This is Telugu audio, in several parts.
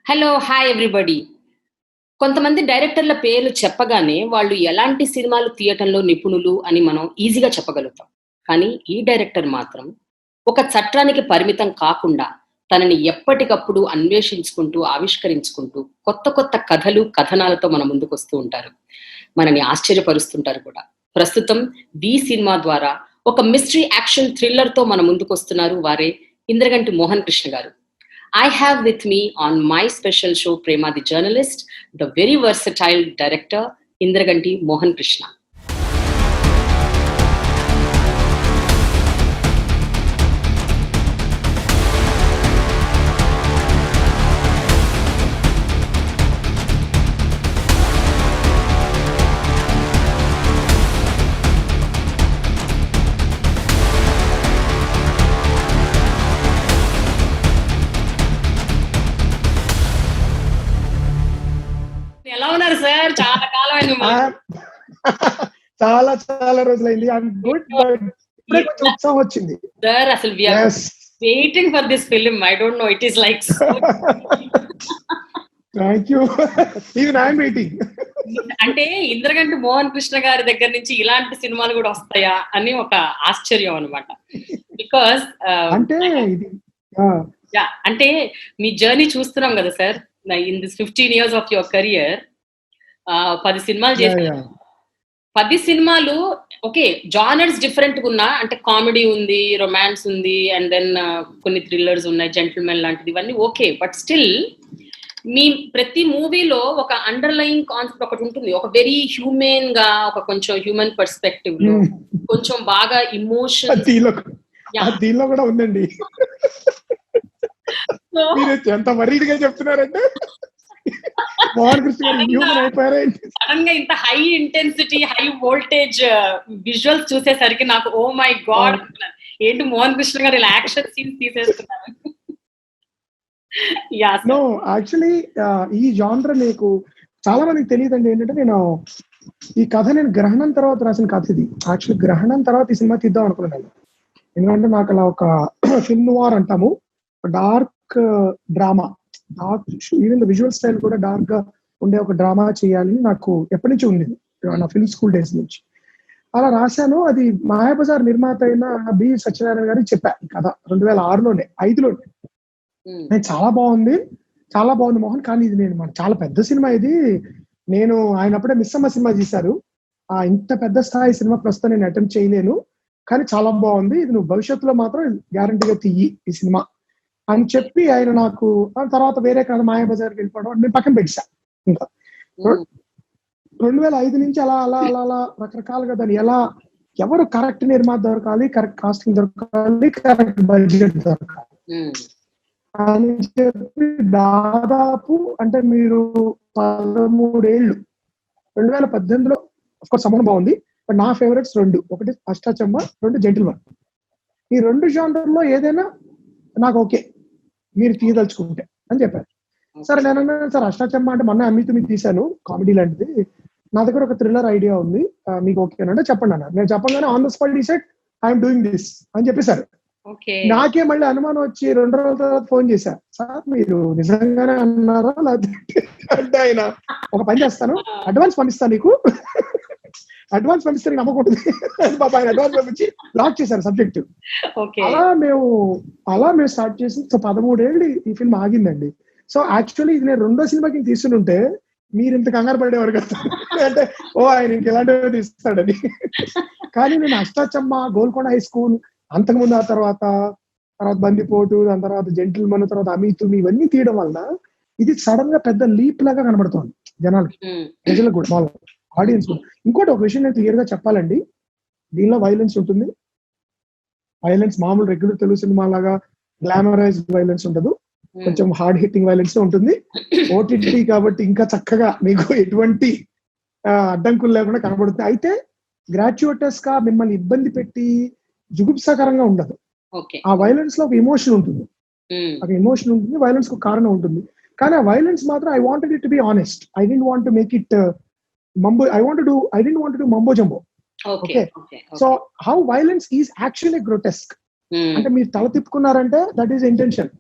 హలో! Hi everybody. కొంతమంది డైరెక్టర్ల పేర్లు చెప్పగానే వాళ్ళు ఎలాంటి సినిమాలు తీయటంలో నిపుణులు అని మనం ఈజీగా చెప్పగలుగుతాం. కానీ ఈ డైరెక్టర్ మాత్రం ఒక చట్రానికి పరిమితం కాకుండా తనని ఎప్పటికప్పుడు అన్వేషించుకుంటూ, ఆవిష్కరించుకుంటూ కొత్త కొత్త కథలు, కథనాలతో మన ముందుకొస్తూ ఉంటారు. మనని ఆశ్చర్యపరుస్తుంటారు కూడా. ప్రస్తుతం 'ఢీ' సినిమా ద్వారా ఒక మిస్టరీ యాక్షన్ థ్రిల్లర్‌తో మన ముందుకొస్తున్నారు వారే ఇంద్రగంటి మోహన్ కృష్ణ గారు. I have with me on my special show, Prema the Journalist, the very versatile director, Indraganti Mohan Krishna. ఎలా ఉన్నారు సార్? చాలా కాలమైంది చాలా చాలా రోజులైంది. ఐఎమ్ గుడ్ బట్ ఇప్పుడే కొంచెం ఉత్సాహం వచ్చింది. సార్. అసలు we are waiting for this film. I don't know, it is like so thank you. Even I am waiting. అంటే ఇంద్రగంటి మోహన్ కృష్ణ గారి దగ్గర నుంచి ఇలాంటి సినిమాలు కూడా వస్తాయా అని ఒక ఆశ్చర్యం అన్నమాట. బికాజ్ అంటే ఇది అంటే మీ జర్నీ చూస్తున్నాం కదా sir. In this 15 years of your career 10 సినిమాలు చేశారు. 10 సినిమాలు ఓకే, జానర్స్ డిఫరెంట్ గా ఉన్నా, అంటే కామెడీ ఉంది, రొమాన్స్ ఉంది, అండ్ దెన్ కొన్ని థ్రిల్లర్స్ ఉన్నాయి, జెంటిల్మెన్ లాంటిది, ఇవన్నీ ఓకే. బట్ స్టిల్ మీ ప్రతి మూవీలో ఒక అండర్లయింగ్ కాన్సెప్ట్ ఒకటి ఉంటుంది. ఒక వెరీ హ్యూమన్ గా, ఒక కొంచెం హ్యూమన్ పర్స్పెక్టివ్ లో, కొంచెం బాగా ఇమోషన్ దీనిలో కూడా ఉందండి. మీరు ఎంత వరీడ్గా చెప్తున్నారంటే మోహన్ కృష్ణ గారు హ్యూమన్ అయిపోయారు. సడన్ గా ఇంత high intensity, high voltage visuals చూసేసరికి నాకు ఓ మై గాడ్, ఏంటి మోహన్ కృష్ణ గారు ఇలా యాక్షన్ సీన్స్ తీసేస్తున్నారు. నో యాక్చువల్లీ ఈ జానర్ మీకు చాలా మందికి తెలియదండి. ఏంటంటే ఈ కథ నేను గ్రహణం తర్వాత రాసిన కథ ఇది. యాక్చువల్లీ గ్రహణం తర్వాత ఈ సినిమా తీద్దాం అనుకున్నాను. ఎందుకంటే నాకు అలా ఒక ఫిల్మ్ నోవార్ అంటాము, dark drama, dark even visual style కూడా డార్క్ గా ఉండే ఒక డ్రామా చేయాలని నాకు ఎప్పటి నుంచి ఉంది, నా ఫిల్మ్ స్కూల్ డేస్ నుంచి. అలా రాశాను. అది మాయాబజార్ నిర్మాత అయిన బి సత్యనారాయణ గారికి చెప్పా ఈ కథ 2006లోనే 5లోనే. చాలా బాగుంది మోహన్, కానీ ఇది చాలా పెద్ద సినిమా ఇది. నేను ఆయన అప్పుడే మిస్సమ్మ సినిమా చేశారు. ఇంత పెద్ద స్థాయి సినిమా ప్రస్తుతం నేను అటెంప్ట్ చేయలేను, కానీ చాలా బాగుంది, ఇది నువ్వు భవిష్యత్తులో మాత్రం గ్యారంటీగా తీయి ఈ సినిమా అని చెప్పి ఆయన నాకు తర్వాత వేరే కథ మాయాబజార్కి వెళ్ళిపోవడం నేను పక్కన పెట్టా. ఇంకా 2005 నుంచి అలా అలా అలా అలా రకరకాలుగా దాన్ని ఎవరు కరెక్ట్ నిర్మాత దొరకాలి, కరెక్ట్ కాస్టింగ్ దొరకాలి, కరెక్ట్ బడ్జెట్ దొరకాలి అని చెప్పి దాదాపు అంటే మీరు 13 ఏళ్ళు 2018లో అఫ్కోర్స్ సమయం బాగుంది, బట్ నా ఫేవరెట్స్ 2, ఒకటి అష్టాచమ్మ, 2 జెంటిల్మెన్. ఈ 2 జానర్లో ఏదైనా నాకు ఓకే, మీరు తీయదలుచుకుంటే అని చెప్పారు. సరే నేను అన్నాను, సార్ అష్టాచమ్మ అంటే మొన్న అమ్మితుమి తీశాను, కామెడీ లాంటిది, నా దగ్గర ఒక థ్రిల్లర్ ఐడియా ఉంది, మీకు ఓకేనంటే చెప్పండి అన్నారు. నేను చెప్పగానే on the spot he said I'm doing this అని చెప్పేశారు. నాకే మళ్ళీ అనుమానం వచ్చి 2 రోజుల తర్వాత ఫోన్ చేశా, సార్ మీరు నిజంగానే అన్నారా లేకపోతే అంటే ఆయన ఒక పని చేస్తాను, అడ్వాన్స్ పంపిస్తాను నీకు, అడ్వాన్స్ పంపిస్తే నమ్మకుంటుంది బాబా, ఆయన అడ్వాన్స్ పంపించి లాక్ చేశారు సబ్జెక్ట్. అలా మేము స్టార్ట్ చేసి 13 ఏళ్ళు ఈ ఫిల్మ్ ఆగిందండి. సో యాక్చువల్లీ ఇది నేను 2వ సినిమాకి తీసుకుంటే మీరు ఇంత కంగారు పడేవారు కదా, అంటే ఓ ఆయన ఇంకెలాంటివి తీస్తాడని. కానీ నేను అష్టాచమ్మ, గోల్కొండ హై స్కూల్, అంతకుముందు ఆ తర్వాత బందిపోటు, దాని తర్వాత జెంటిల్మెన్, తర్వాత అమితుమి, ఇవన్నీ తీయడం వల్ల ఇది సడన్ గా పెద్ద లీప్ లాగా కనబడుతోంది జనాలకి, ప్రజలకు కూడా, వాళ్ళ ఆడియన్స్ కూడా. ఇంకోటి ఒక విషయం నేను క్లియర్ గా చెప్పాలండి, దీనిలో వైలెన్స్ ఉంటుంది. వైలెన్స్ మామూలు రెగ్యులర్ తెలుగు సినిమా లాగా గ్లామరైజ్డ్ వైలెన్స్ ఉండదు, కొంచెం హార్డ్ హిట్టింగ్ వైలెన్స్ ఉంటుంది. ఓటీటీ కాబట్టి ఇంకా చక్కగా మీకు ఎటువంటి అడ్డంకులు లేకుండా కనబడుతుంది. అయితే గ్రాట్యుయేటస్ గా మిమ్మల్ని ఇబ్బంది పెట్టి జుగుప్సాకరంగా ఉండదు. ఆ వైలెన్స్ లో ఒక ఎమోషన్ ఉంటుంది, వైలెన్స్ కు కారణం ఉంటుంది. కానీ ఆ వైలెన్స్ మాత్రం I wanted it to be honest. I don't want to make it mambo. I didn't want to do mambo jumbo. Okay. So how violence is actually grotesque. అంటే మీరు తల తిప్పుకున్నారంటే that is intention.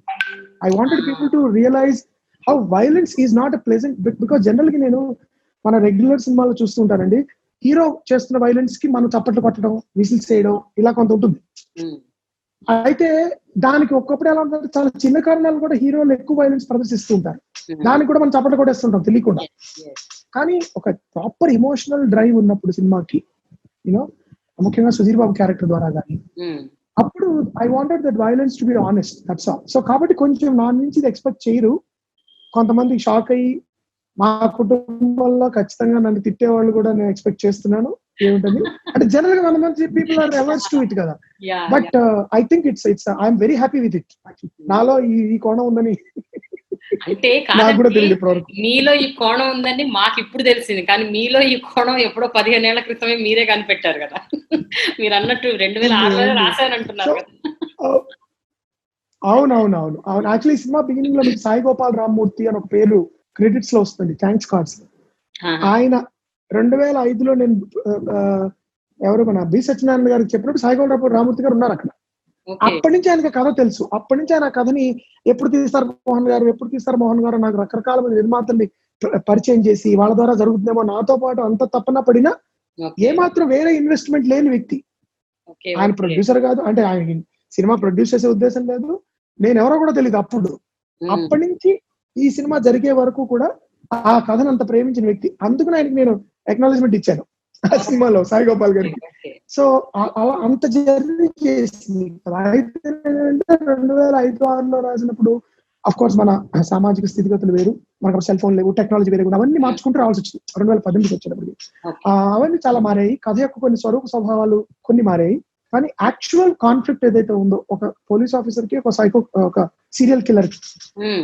I wanted people to realize how violence is not a pleasant, because general గా నేను మన రెగ్యులర్ సినిమాలో చూస్తుంటానండి, హీరో చేస్తున్న వైలెన్స్ కి మనం చప్పట్లు కొట్టడం, విసిల్స్ చేయడం ఇలా కొంత ఉంటుంది. అయితే దానికి ఒక్కప్పుడు ఎలా ఉంటుంది, చాలా చిన్న కారణాలు కూడా హీరోలు ఎక్కువ వైలెన్స్ ప్రదర్శిస్తూ ఉంటారు, దానికి కూడా మనం చప్పట్లు కొట్టేస్తుంటాం తెలియకుండా. కానీ ఒక ప్రాపర్ ఎమోషనల్ డ్రైవ్ ఉన్నప్పుడు సినిమాకి, యూనో ముఖ్యంగా సుధీర్ బాబు క్యారెక్టర్ ద్వారా కానీ, అప్పుడు I wanted that violence to be honest, that's all. So కాబట్టి కొంచెం నా నుంచి ఇది ఎక్స్పెక్ట్ చేయరు. కొంతమంది షాక్ అయ్యి, మా కుటుంబంలో ఖచ్చితంగా నన్ను తిట్టేవాళ్ళు కూడా నేను ఎక్స్పెక్ట్ చేస్తున్నాను. ఏమిటది అంటే జనరల్ గా కొంతమంది people are averse to it కదా, but I think it's I'm very happy with it. నాలో ఈ కోణం ఉందని అంటే నాకు కూడా తెలియదు ఇప్పటివరకు. మీలో ఈ కోణం ఉందని మాకు ఇప్పుడు తెలిసింది, కానీ మీలో ఈ కోణం ఎప్పుడో 15 ఏళ్ల క్రితమే మీరే కనిపెట్టారు కదా. మీరు అన్నట్టు 2006లో రాశానంటున్నారు కదా. అవునవునవును. యాక్చువల్లీ ఈ సినిమా బిగినింగ్ లో మీకు సాయి గోపాల్ రామ్మూర్తి అని ఒక పేరు క్రెడిట్స్ లో వస్తుంది, థ్యాంక్స్ కార్డ్స్. ఆయన 2005లో నేను ఎవరు మన బి సత్యనారాయణ గారికి చెప్పినప్పుడు సాయి గోపాల్ రామ్మూర్తి గారు ఉన్నారు అక్కడ. అప్పటి నుంచి ఆయనకి కథ తెలుసు. అప్పటి నుంచి ఆయన కథని ఎప్పుడు తీస్తారు మోహన్ గారు నాకు రకరకాల మంది నిర్మాతల్ని పరిచయం చేసి వాళ్ళ ద్వారా జరుగుతుందేమో, నాతో పాటు అంత తప్పన పడినా ఏమాత్రం వేరే ఇన్వెస్ట్మెంట్ లేని వ్యక్తి. ఆయన ప్రొడ్యూసర్ కాదు, అంటే ఆయన సినిమా ప్రొడ్యూస్ చేసే ఉద్దేశం లేదు, నేను ఎవరో కూడా తెలియదు అప్పుడు. అప్పటి నుంచి ఈ సినిమా జరిగే వరకు కూడా ఆ కథను అంత ప్రేమించిన వ్యక్తి. అందుకని ఆయనకి నేను అక్నాలెడ్జ్మెంట్ ఇచ్చాను ఆ సినిమాలో, సాయి గోపాల్ గారికి. సో అలా అంత జర్నీ చేసింది. అయితే 2005-6లో రాసినప్పుడు అఫ్ కోర్స్ మన సామాజిక స్థితిగతులు వేరు, మనకు సెల్ ఫోన్ లేవు, టెక్నాలజీ వేరు, అవన్నీ మార్చుకుంటూ రావాల్సి వచ్చింది 2018 వచ్చేటప్పటికి. అవన్నీ చాలా మారాయి, కథ యొక్క కొన్ని స్వరూప స్వభావాలు కొన్ని మారాయి. కానీ యాక్చువల్ కాన్ఫ్లిక్ట్ ఏదైతే ఉందో, ఒక పోలీస్ ఆఫీసర్ కి ఒక సీరియల్ కిల్లర్ కి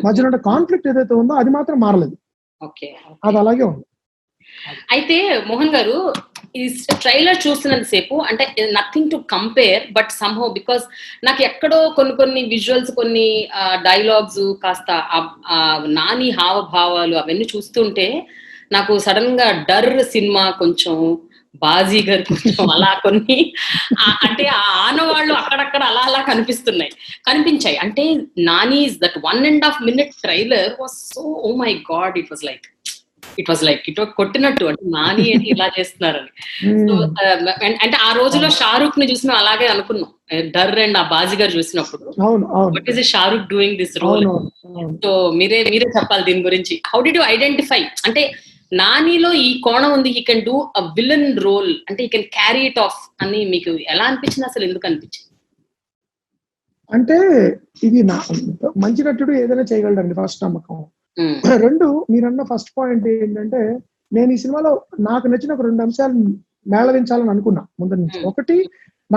మధ్యలో కాన్ఫ్లిక్ట్ ఏదైతే ఉందో అది మాత్రం మారలేదు, అది అలాగే ఉంది. అయితే మోహన్ గారు, ఈ ట్రైలర్ చూస్తున్నంతసేపు అంటే nothing to compare, but somehow because నాకు ఎక్కడో కొన్ని విజువల్స్, కొన్ని డైలాగ్స్, కాస్త నాని హావభావాలు అవన్నీ చూస్తుంటే నాకు సడన్ గా డర్ సినిమా కొంచెం, బాజీగర్ కొంచెం అలా కొన్ని అంటే ఆ ఆనవాళ్ళు అక్కడక్కడ అలా కనిపించాయి. అంటే Nani that 1.5 minute trailer was so, oh my God, it was like it కొట్టినట్టు, అంటే నాని ఏంటి ఇలా చేస్తున్నారని. సో అంటే ఆ రోజులో షారూక్ ని చూసినా అలాగే అనుకున్నాం, డర్ అండ్ ఆ బాజీగర్ చూసినప్పుడు. What is Shahrukh doing this role? So మీరే చెప్పాలి దీని గురించి. హౌ డిడ్ యూ ఐడెంటిఫై, అంటే నానిలో ఈ కోణం ఉంది, he can do a villain role, అంటే he can carry it off అని మీకు ఎలా అనిపించింది, అసలు ఎందుకు అనిపించింది? అంటే ఇది మంచి నటుడు ఏదైనా చేయగలడండి, ఫస్ట్ నమ్మకం. రెండు, మీరన్న ఫస్ట్ పాయింట్ ఏంటంటే, నేను ఈ సినిమాలో నాకు నచ్చిన ఒక 2 అంశాలు మేళవించాలని అనుకున్నా ముందు నుంచి. ఒకటి,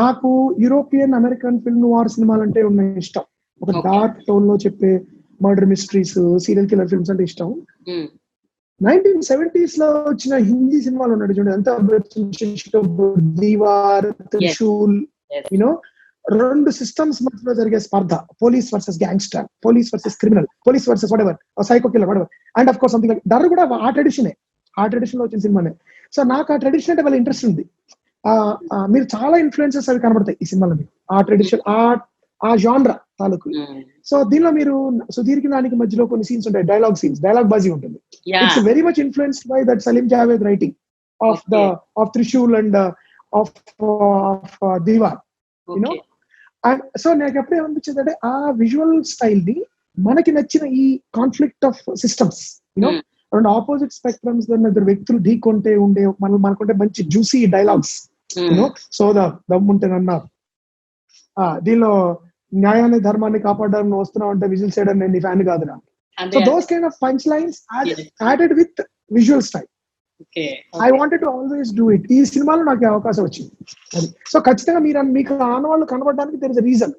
నాకు యూరోపియన్ అమెరికన్ ఫిల్మ్ నోవార్ సినిమాలు అంటే ఉన్న ఇష్టం. ఒక డార్క్ టోన్ లో చెప్పే murder mysteries, serial killer films అంటే ఇష్టం. 1970s లో వచ్చిన హిందీ సినిమాలు ఉన్నాడు చూడండి, అంతా దీవార్, త్రిశూల్, యూనో 2 సిస్టమ్స్ మధ్యలో జరిగే స్పర్ధ, police versus gangster, police versus criminal, police versus what ever, psycho killer, what ever. And of course something like the కూడా ఆ ట్రెడిషన్ లో వచ్చిన సినిమానే. సో నాకు ఆ ట్రెడిషన్ అంటే వాళ్ళ ఇంట్రెస్ట్ ఉంది. మీరు చాలా ఇన్ఫ్లుయెన్సెస్ అవి కనబడతాయి ఈ సినిమాలో, మీకు ఆ ట్రెడిషన్, ఆ జాన్రా తాలూకు. సో దీనిలో మీరు సుధీర్ కి నానికి మధ్యలో కొన్ని సీన్స్ ఉంటాయి, డైలాగ్ బాజీ ఉంటుంది. It's very much influenced by that Salim Javed writing of Trishul and of Deewar, you know. And so నాకు ఎప్పుడు ఏమనిపించింది అంటే, ఆ విజువల్ స్టైల్ ని మనకి నచ్చిన ఈ conflict of systems, you know, 2 opposite spectrums, 2 వ్యక్తులు ఢీకొంటే ఉండే మనకుంటే మంచి జ్యూసీ డైలాగ్స్, యూనో, సోదా దమ్ముంటేనన్నా, దీనిలో న్యాయాన్ని ధర్మాన్ని కాపాడడానికి వస్తున్నావు అంటే విజిల్ చేయడం నేను ఫ్యాన్ కాదు నాకు. So those kind of punch lines added with visual style. I wanted to always do it. ఈ సినిమాలో నాకు అవకాశం వచ్చింది అది. సో ఖచ్చితంగా మీకు ఆనవాళ్ళు కనబడడానికి దేర్ ఇస్ ఎ రీజన్.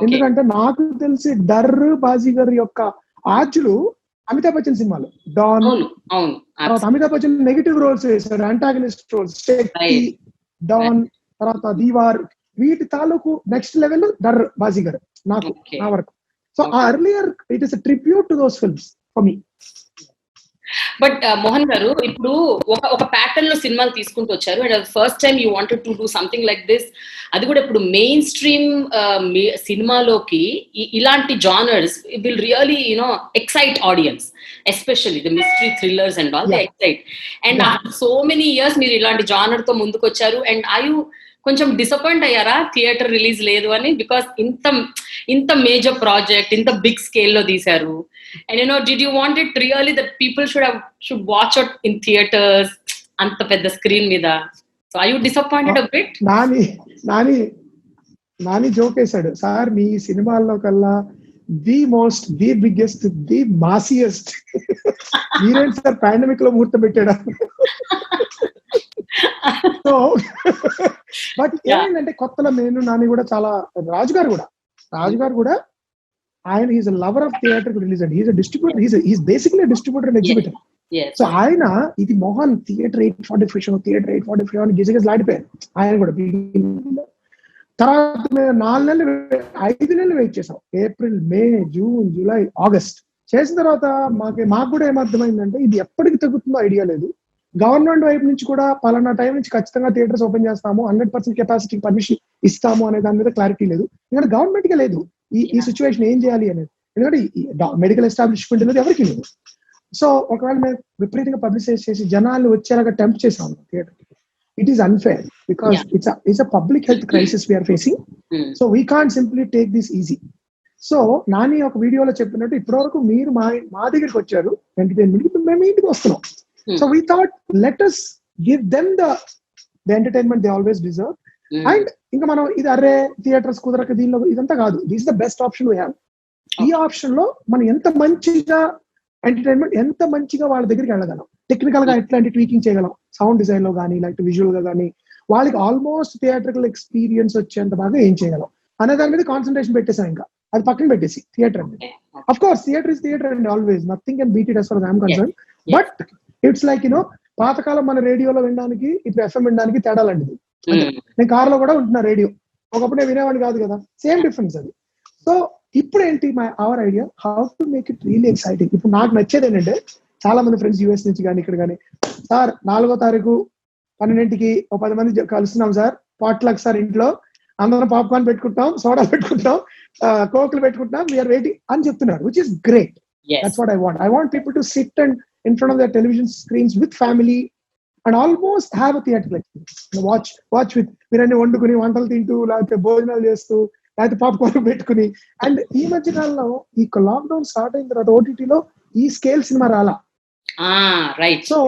ఎందుకంటే నాకు తెలిసి డర్, బాజీగర్ యొక్క ఆర్చులు అమితాబ్ బచ్చన్ సినిమాలు, డాన్, తర్వాత అమితాబ్ బచ్చన్ నెగిటివ్ రోల్స్ వేశారు, యాంటాగనిస్ట్ రోల్స్, శక్తి, డాన్, తర్వాత దీవార్, వీటి తాలూకు నెక్స్ట్ లెవెల్ డర్, బాజీగర్ నా వరకు. సో ఆ earlier it is a tribute to those films for me. But Mohan గారు ఇప్పుడు ఒక ప్యాటర్న్ లో సినిమాలు తీసుకుంటూ వచ్చారు and first time you wanted to do something like this. అది కూడా ఇప్పుడు మెయిన్ స్ట్రీమ్ సినిమాలోకి ఇలాంటి genres will really you know excite audience, especially the mystery thrillers and all they excite. And after so many years మీరు ఇలాంటి జానర్ తో ముందుకు వచ్చారు. అండ్ ఐ కొంచెం డిసప్పాయింట్ అయ్యారా థియేటర్ రిలీజ్ లేదు అని? బికాస్ ఇంత మేజర్ ప్రాజెక్ట్, ఇంత బిగ్ స్కేల్ లో తీశారు. And did you want it really that people should watch it in theaters, anta pedda screen mida? So are you disappointed a bit? Nani joke వేసాడు, సార్ మీ సినిమాల్లో కల్లా ది బిగ్గెస్ట్, ది మాసియెస్ట్ మీరేంటి సార్ పాండమిక్ లో ముహూర్తం పెట్టాడా? సో బట్ ఏంటంటే కొత్తలో నేను నాని కూడా చాలా, రాజు గారు కూడా ఆయన is a lover of theatre release అండి. Is a distributor, is basically distributor and exhibitor. So ఆయన ఇది మోహన్ థియేటర్ 845 అని గిజగిజలాడిపోయారు ఆయన కూడా. తర్వాత మేము 5 నెలలు వెయిట్ చేసాం. ఏప్రిల్, మే, జూన్, జూలై, ఆగస్ట్ చేసిన తర్వాత మాకు కూడా ఏమర్థమైందంటే ఇది ఎప్పటికి తగ్గుతుందో ఐడియా లేదు. గవర్నమెంట్ వైపు నుంచి కూడా పలానా టైం నుంచి ఖచ్చితంగా థియేటర్స్ ఓపెన్ చేస్తాము, 100% కెపాసిటీ పర్మిషన్ ఇస్తాము అనే దాని మీద క్లారిటీ లేదు. ఎందుకంటే గవర్నమెంట్ గా లేదు ఈ సిచ్యువేషన్ ఏం చేయాలి అనేది. ఎందుకంటే మెడికల్ ఎస్టాబ్లిష్మెంట్ అనేది ఎవరికి లేదు. సో ఒకవేళ మేము విపరీతంగా పబ్లిసైజ్ చేసి జనాలు వచ్చేలాగా టెంప్ట్ చేసాము theatre. It is unfair because it's a public health crisis we are facing. So we can't simply take this easy. So Nani ఒక వీడియోలో చెప్పినట్టు ఇప్పటివరకు మీరు మా దగ్గరికి వచ్చారు ఎంటర్టైన్మెంట్, మేము ఇంటికి వస్తున్నాం. So we thought let us give them the entertainment they always deserve. And ఇంకా మనం ఇది అరే థియేటర్స్ కుదరక దీనిలో ఇదంతా కాదు. This the best option we have. ఈ ఆప్షన్ లో మనం ఎంత మంచిగా ఎంటర్టైన్మెంట్, ఎంత మంచిగా వాళ్ళ దగ్గరికి వెళ్ళగలం, టెక్నికల్ గా ఎట్లాంటి ట్వీకింగ్ చేయగలం, సౌండ్ డిజైన్ లో కానీ లేకపోతే విజువల్ గా కానీ వాళ్ళకి ఆల్మోస్ట్ థియేటర్కల్ ఎక్స్పీరియన్స్ వచ్చేంత బాగా ఏం చేయగలం అనే దాని మీద కాన్సన్ట్రేషన్ పెట్టేసాం. ఇంకా అది పక్కన పెట్టేసి థియేటర్ అంటే of course theatre is theatre and always nothing can beat it as far as I'm concerned. But it's like పాతకాలం మన రేడియోలో వినడానికి ఇప్పుడు ఎఫ్ఎం వినడానికి తేడా లాంటిది. నేను కార్లో కూడా ఉంటున్నా రేడియో, ఒకప్పుడు నేను వినేవాడిని కాదు కదా, సేమ్ డిఫరెన్స్ అది. సో ఇప్పుడు ఏంటి hour idea how to make it really exciting. ఇప్పుడు నాకు నచ్చేది ఏంటంటే చాలా మంది ఫ్రెండ్స్ యూఎస్ నుంచి కానీ ఇక్కడ కానీ, సార్ 4వ తారీఖు 12ంటికి 10 మంది కలుస్తున్నాం సార్, పాట్లక్ సార్, ఇంట్లో అందరం పాప్కార్న్ పెట్టుకుంటాం, సోడా పెట్టుకుంటాం, కోక్లు పెట్టుకుంటాం, వీఆర్ వెయిటింగ్ అని చెప్తున్నారు, which is great. That's what I want people to SIT and in front of their television screens with family and almost have a theatrical experience. Watch with మీరన్నీ వండుకుని వంటలు తింటూ లేకపోతే భోజనాలు చేస్తూ లేకపోతే పాప్కార్న్ పెట్టుకుని. అండ్ ఈ మధ్య కాలంలో ఈ లాక్డౌన్ స్టార్ట్ అయిన తర్వాత ఓటీటీలో ఈ స్కేల్ సినిమా రాలా. Right. So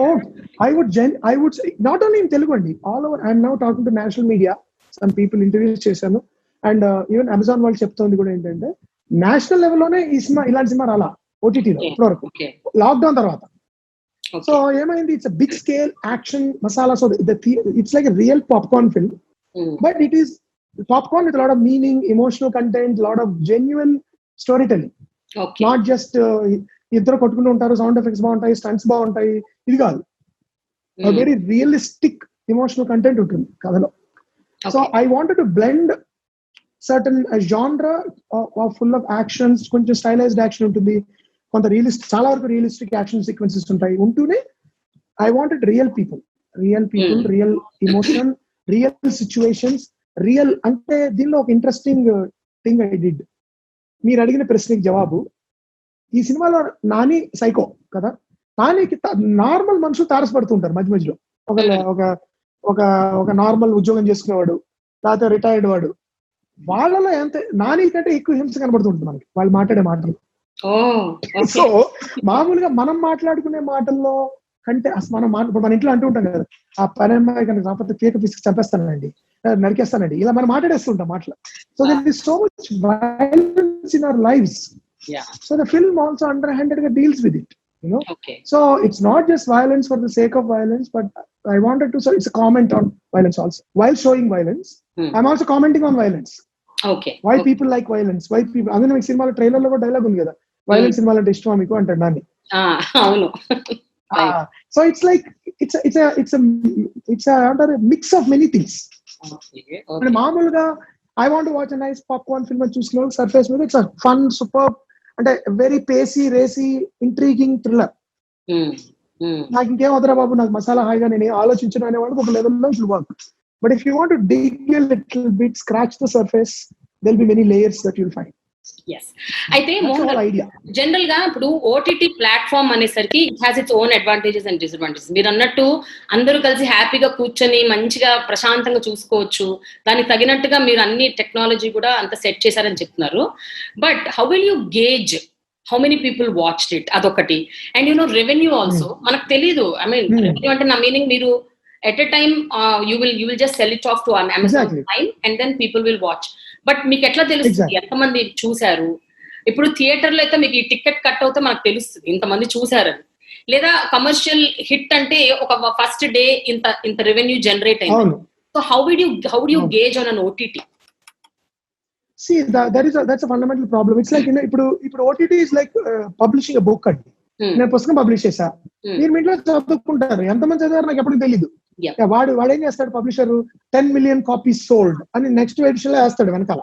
I would say not only in Telugu అండి, all over. I'm now talking to national media, some people interviews చేశాను, అండ్ ఈవెన్ అమెజాన్ వాళ్ళు చెప్తోంది కూడా ఏంటంటే నేషనల్ లెవెల్లోనే ఈ సినిమా, ఇలాంటి సినిమా రాలా ఓటీటీలో ఇప్పటివరకు లాక్డౌన్ తర్వాత. సో ఏమైంది, it's a big scale action masala. So it's like a real popcorn film, but it is popcorn with lot of meaning, emotional content, lot of genuine story telling. Not just ఇద్దరు కొట్టుకుంటూ ఉంటారు, సౌండ్ ఎఫెక్ట్స్ బాగుంటాయి, స్టంట్స్ బాగుంటాయి, ఇది కాదు. వెరీ రియలిస్టిక్ ఎమోషనల్ కంటెంట్ ఉంటుంది కథలో. So I wanted to blend certain genre full of actions, కొంచెం స్టైలైజ్డ్ యాక్షన్ ఉంటుంది, కొంత చాలా వరకు రియలిస్టిక్ యాక్షన్ సీక్వెన్సెస్ ఉంటాయి ఉంటూనే I wanted real people, real emotion, real situations, real. అంటే దీనిలో ఒక ఇంట్రెస్టింగ్ థింగ్ ఐ డిడ్. మీరు అడిగిన ప్రశ్నకి జవాబు, ఈ సినిమాలో నాని సైకో కదా, నానికి నార్మల్ మనుషులు తారసపడుతుంటారు మధ్య మధ్యలో. ఒక నార్మల్ ఉద్యోగం చేసుకునేవాడు లేకపోతే రిటైర్డ్ వాడు, వాళ్ళలో ఎంత నాని కంటే ఎక్కువ హింస కనబడుతుంటుంది మనకి వాళ్ళు మాట్లాడే మాటలు. సో మామూలుగా మనం మాట్లాడుకునే మాటల్లో కంటే అసలు మన ఇంట్లో అంటూ ఉంటాం కదా, ఆ పని అమ్మాయి కనుక రాకపోతే పీక పిసికి చంపేస్తానండి, నరికేస్తానండి, ఇలా మనం మాట్లాడేస్తుంటాం మాటలు. So there is so much violence in our lives. So the film also underhanded గా deals with it, so it's not just violence for the sake of violence, but I wanted to, so it's a comment on violence also. While showing violence, I'm also commenting on violence. Okay. Why people like violence? Why people? అందులో మీకు సినిమాలో ట్రైలర్ లో కూడా డైలాగ్ ఉంది కదా, వైలెన్స్ సినిమాలు అంటే ఇష్టమా మీకు అంటాడు నాని. అవును. So it's like it's a mix of many things. అంటే మామూలుగా I want to watch a nice popcorn film అని చూసిన సర్ఫేస్ మీద ఇట్స్ a fun, superb, అంటే వెరీ పేసీ, రేసీ, ఇంట్రీగింగ్ థ్రిల్లర్. నాకు ఇంకేం వదరా బాబు, నాకు మసాలా హాయిగా నేను ఆలోచించను అనేవాడికి ఒక లెవెల్లో it work. But if you want to dig a little bit, scratch the surface, there be many layers that you'll find. అయితే జనరల్ గా ఇప్పుడు ఓటీటీ ప్లాట్ఫామ్ అనేసరికి it has its own advantages and disadvantages. మీరు అన్నట్టు అందరూ కలిసి హ్యాపీగా కూర్చొని మంచిగా ప్రశాంతంగా చూసుకోవచ్చు, దానికి తగినట్టుగా మీరు అన్ని టెక్నాలజీ కూడా అంత సెట్ చేశారని చెప్తున్నారు. But how will you gauge how many people watched it, అదొకటి. అండ్ రెవెన్యూ ఆల్సో మనకు తెలీదు. ఐ మీన్ రెవెన్యూ అంటే నా మీనింగ్, మీరు at a time you will just sell it off to Amazon Prime and then people will watch. But మీకు ఎట్లా తెలుస్తుంది ఎంతమంది చూశారు? ఇప్పుడు థియేటర్లో అయితే మీకు ఈ టికెట్ కట్ అవుతే మనకు తెలుస్తుంది ఇంతమంది చూశారని. లేదా కమర్షియల్ హిట్ అంటే ఒక ఫస్ట్ డే ఇంత రెవెన్యూ జనరేట్ అయింది. So how do you gauge on an OTT? See, that's a fundamental problem. It's like, ఇప్పుడు OTT is like publishing a book అండి. నేను పుస్తకం పబ్లిష్ చేశా, మీరు ఇంట్లో చదువుకుంటారు, ఎంతమంది చదివారు నాకు ఎప్పుడు తెలీదు. వాడు ఏం చేస్తాడు, పబ్లిషర్ 10 million copies sold అని నెక్స్ట్ ఎడిషన్ లో వేస్తాడు వెనకాల.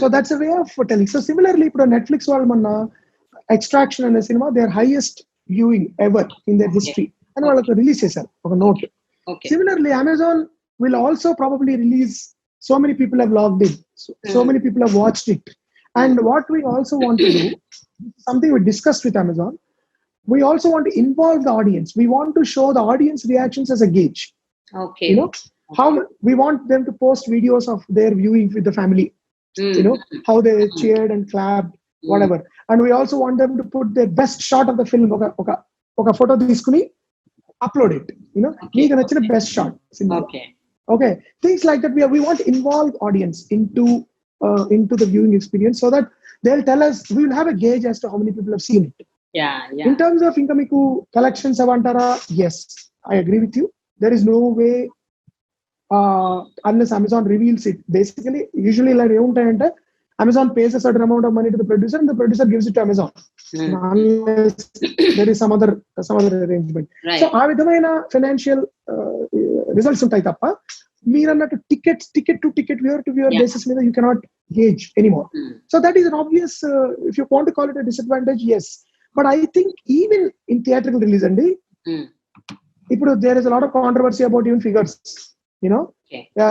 So that's a way of telling. So similarly ఇప్పుడు నెట్ఫ్లిక్స్ వాళ్ళు మొన్న ఎక్స్ట్రాక్షన్ అనే cinema their highest viewing ever in their history అని వాళ్ళకి రిలీజ్ చేశారు ఒక note. Similarly Amazon will also probably release. So many people have logged in. So many people have watched it. And what we also want to do, something we discussed with Amazon, we also want to involve the audience. We want to show the audience reactions as a gauge. Okay. How we want them to post videos of their viewing with the family. How they cheered and clapped, whatever. And we also want them to put their best shot of the film. Oka photo తీసుకుని upload it. మీకు నచ్చిన best shot. Okay, things like that. We want to involve audience into the viewing experience so that they'll tell us. We will have a gauge as to how many people have seen it. Yeah. In terms of ఇంకా మీకు collections avantara, yes, I agree with you. There is no way unless Amazon reveals it. Basically, usually like ఏముంటాయంటే Amazon pays a certain amount of money to the producer and the producer gives it to Amazon. Unless there is some other arrangement. Right. So ఆ విధమైన ఫైనాన్షియల్ రిజల్ట్స్ ఉంటాయి తప్ప మీరు అన్నట్టు ticket to ticket, viewer to viewer basis మీద you cannot gauge anymore. So that is an obvious, if you want to call it a disadvantage, yes. But I think even in theatrical release అండి, ఇప్పుడు there is a lot of controversy about even figures.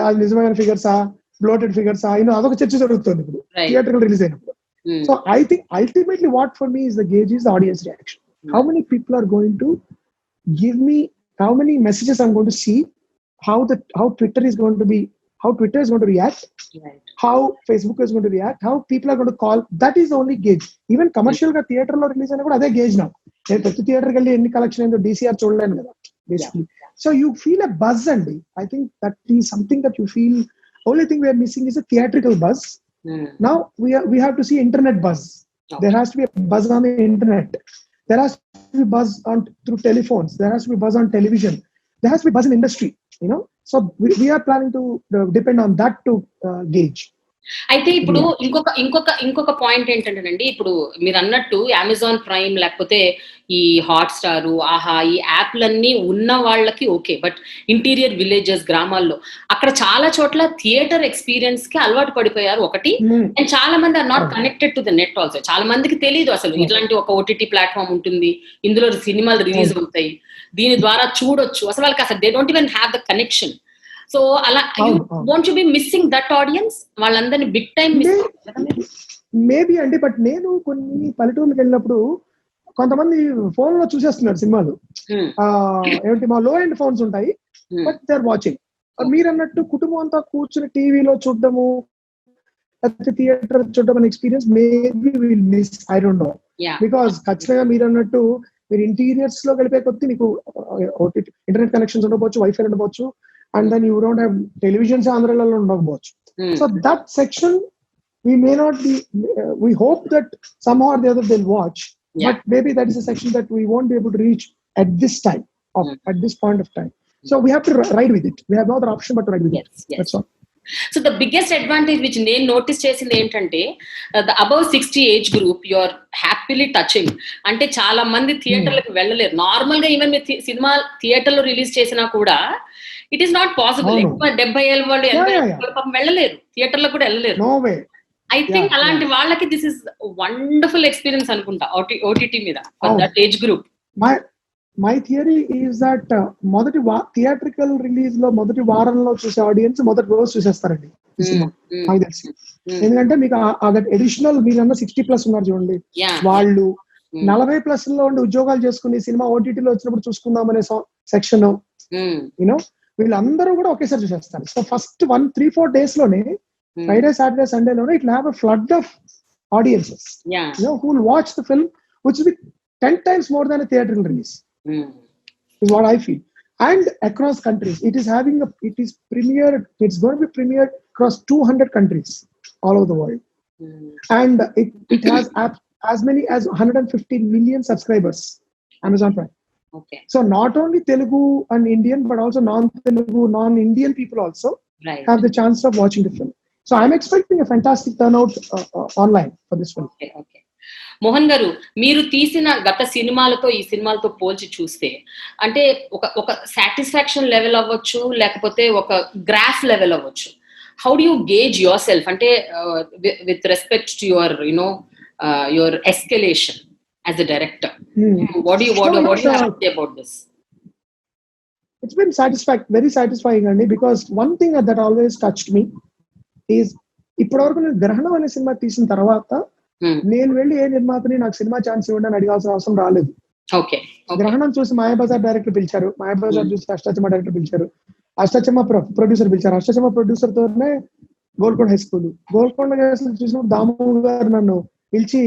అది నిజమైన ఫిగర్సా, బ్లోటెడ్ ఫిగర్సా, అదొక చర్చ జరుగుతుంది ఇప్పుడు థియేట్రికల్ రిలీజ్ అయినప్పుడు. So I think ultimately what for me is the gauge is the audience reaction. How many people are going to give me, how many messages I'm going to see, how Twitter is going to react, right. How Facebook is going to react, how people are going to call. That is the only gauge. Even commercial ga theater lo release ayina kuda ade gauge now. నేను ప్రతి థియేటర్ కి వెళ్ళి ఎన్ని కలెక్షన్ అయిందో DCR చూడలేను కదా basically. So you feel a buzz and I think that is something that you feel. Only thing we are missing is a theatrical buzz. Now we have to see internet buzz. Okay. There has to be a buzz on the internet. There has to be buzz through telephones. There has to be buzz on television. There has to be buzz in industry. So we are planning to depend on that to gauge. అయితే ఇప్పుడు ఇంకొక పాయింట్ ఏంటంటేనండి, ఇప్పుడు మీరు అన్నట్టు అమెజాన్ ప్రైమ్ లేకపోతే ఈ హాట్ స్టార్, ఆహా, ఈ యాప్లన్నీ ఉన్న వాళ్ళకి ఓకే. బట్ ఇంటీరియర్ విలేజెస్, గ్రామాల్లో అక్కడ చాలా చోట్ల థియేటర్ ఎక్స్పీరియన్స్ కి అలవాటు పడిపోయారు ఒకటి. అండ్ చాలా మంది are not connected to the net also. చాలా మందికి తెలియదు అసలు ఇట్లాంటి ఒక ఓటీటీ ప్లాట్ఫామ్ ఉంటుంది, ఇందులో సినిమాలు రిలీజ్ అవుతాయి, దీని ద్వారా చూడొచ్చు. అసలు వాళ్ళకి అసలు they don't even have the connection. So అలా won't you be missing that audience? వాళ్ళందరినీ బిగ్ టైం మేబీ అండి. బట్ నేను కొన్ని పల్లెటూరులకు వెళ్ళినప్పుడు కొంతమంది ఫోన్ లో చూసేస్తున్నారు సినిమాలు. ఏమిటి, మా లో ఎండ్ ఫోన్స్ ఉంటాయి, బట్ దే ఆర్ వాచింగ్. మీరు అన్నట్టు కుటుంబం అంతా కూర్చుని టీవీలో చూడడము, థియేటర్ చూడడం అనే experience maybe will miss. I don't no, because ఖచ్చితంగా మీరు అన్నట్టు మీరు ఇంటీరియర్స్ లో గడిపే కొద్ది మీకు ఇంటర్నెట్ కనెక్షన్స్ ఉండవచ్చు, వైఫై ఉండవచ్చు, and then you don't have televisions andrelalo undavachchu. So that section we may not be, we hope that somehow or the other they'll watch, but maybe that is a section that we won't be able to reach at this time, at this point of time. So we have to ride with it. We have no other option but to ride with it. That's all. So the biggest advantage which నేను నోటీస్ చేసింది ఏంటంటే, the above 60 age group you are happily touching. అంటే చాలా మంది థియేటర్లకు వెళ్ళలేరు. నార్మల్ గా ఈవెన్ మీరు సినిమా థియేటర్ లో రిలీజ్ చేసినా కూడా ఇట్ ఈస్ నాట్ పాసిబుల్. ఎక్కువ 70 ఏళ్ళ వాళ్ళు, 80 ఏళ్ళ పాపం వెళ్ళలేరు, థియేటర్ లో కూడా వెళ్ళలేరు. ఐ థింక్ అలాంటి వాళ్ళకి దిస్ ఇస్ వండర్ఫుల్ ఎక్స్పీరియన్స్ అనుకుంటా ఓటీటీ మీద for that age group. My theory is that మొదటి థియేట్రికల్ రిలీజ్ లో మొదటి వారంలో చూసే ఆడియన్స్ మొదటి రోజు చూసేస్తారండి ఈ సినిమా, నాకు తెలిసి. ఎందుకంటే మీకు అడిషనల్ మీరన్నా 60+ ఉన్నారు చూడండి, వాళ్ళు 40+ లో ఉండి ఉద్యోగాలు చేసుకుని సినిమా ఓటీటీలో వచ్చినప్పుడు చూసుకుందాం అనే సెక్షన్, యూనో, వీళ్ళందరూ కూడా ఒకేసారి చూసేస్తారు. సో ఫస్ట్ 3-4 days లోనే, ఫ్రైడే సాటర్డే సండేలోనే it have a flood of audiences, who will watch the film, which will be 10 times more than a theatrical release, is what I feel. And across countries, it's going to be premiered across 200 countries all over the world. And it has as many as 150 million subscribers, Amazon Prime. Okay. So not only Telugu and Indian, but also non-Telugu, non-Indian people also have the chance of watching the film. So I'm expecting a fantastic turnout online for this film. Okay. Mohan గారు, మీరు తీసిన గత సినిమాలతో ఈ సినిమాలతో పోల్చి చూస్తే, అంటే ఒక సాటిస్ఫాక్షన్ లెవెల్ అవ్వచ్చు, లేకపోతే ఒక గ్రాఫ్ లెవెల్ అవ్వచ్చు, how do you gauge yourself, అంటే with respect to your escalation as a director, what do you have to say about this? It's been very satisfying, Andy, because one thing that always touched me is, ఇప్పటివరకు నేను గ్రహణం అనే సినిమా తీసిన తర్వాత నేను వెళ్ళి ఏ నిర్మాతని నాకు సినిమా ఛాన్స్ ఇవ్వండి అని అడిగాల్సిన అవసరం రాలేదు. గ్రహణం చూసి మాయాబజార్ డైరెక్టర్ పిలిచారు, మాయాబజార్ చూసి అష్టాచమ్మ డైరెక్టర్ పిలిచారు, అష్టాచమ్మ ప్రొడ్యూసర్ పిలిచారు, అష్టాచమ్మ ప్రొడ్యూసర్ తోనే గోల్కొండ హై స్కూల్, గోల్కొండ చూసినప్పుడు దాము గారు నన్ను పిలిచి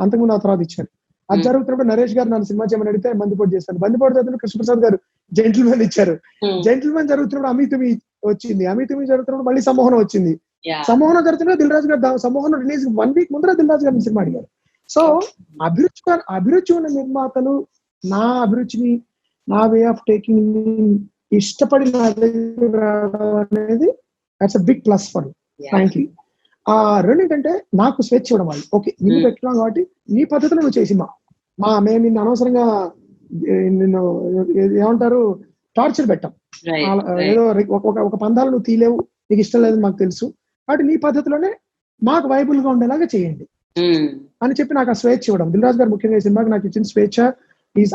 అంతకుముందు ఆ తర్వాత ఇచ్చారు. అది జరుగుతున్నప్పుడు నరేష్ గారు నన్ను సినిమా చేయమని అడిగితే బందిపోటు చేస్తాను, బందిపోటు చదువుతున్న కృష్ణప్రసాద్ గారు జెంటిల్మెన్ ఇచ్చారు, జెంటిల్మెన్ జరుగుతున్నప్పుడు అమితుమి వచ్చింది, అమితుమి జరుగుతున్నప్పుడు మళ్ళీ సమ్మోహనం వచ్చింది, సమ్మోహనం జరుగుతున్నప్పుడు దిల్ రాజు గారు సమ్మోహనం రిలీజ్ 1 week ముందర దిల్ రాజు గారిని సినిమా అడిగారు. సో అభిరుచి ఉన్న నిర్మాతలు నా అభిరుచిని, నా వే ఆఫ్ టేకింగ్ ఇష్టపడి నా దగ్గర రావడం అనేది that's a big plus for me, frankly. రెండు ఏంటంటే నాకు స్వేచ్ఛ ఇవ్వడం వాళ్ళు, ఓకే నిన్ను పెట్టుకున్నాం కాబట్టి నీ పద్ధతిలో నువ్వు చేసిమా, మేము నిన్ను అనవసరంగా నిన్ను ఏమంటారు టార్చర్ పెట్టాం, ఏదో ఒక పందాలు నువ్వు తీలేవు, నీకు ఇష్టం లేదని మాకు తెలుసు, కాబట్టి నీ పద్ధతిలోనే మాకు వైబుల్ గా ఉండేలాగా చేయండి అని చెప్పి నాకు ఆ స్వేచ్ఛ ఇవ్వడం. దిల్ రాజు గారు ముఖ్యంగా ఈ సినిమాకి నాకు ఇచ్చిన స్వేచ్ఛ ఈజ్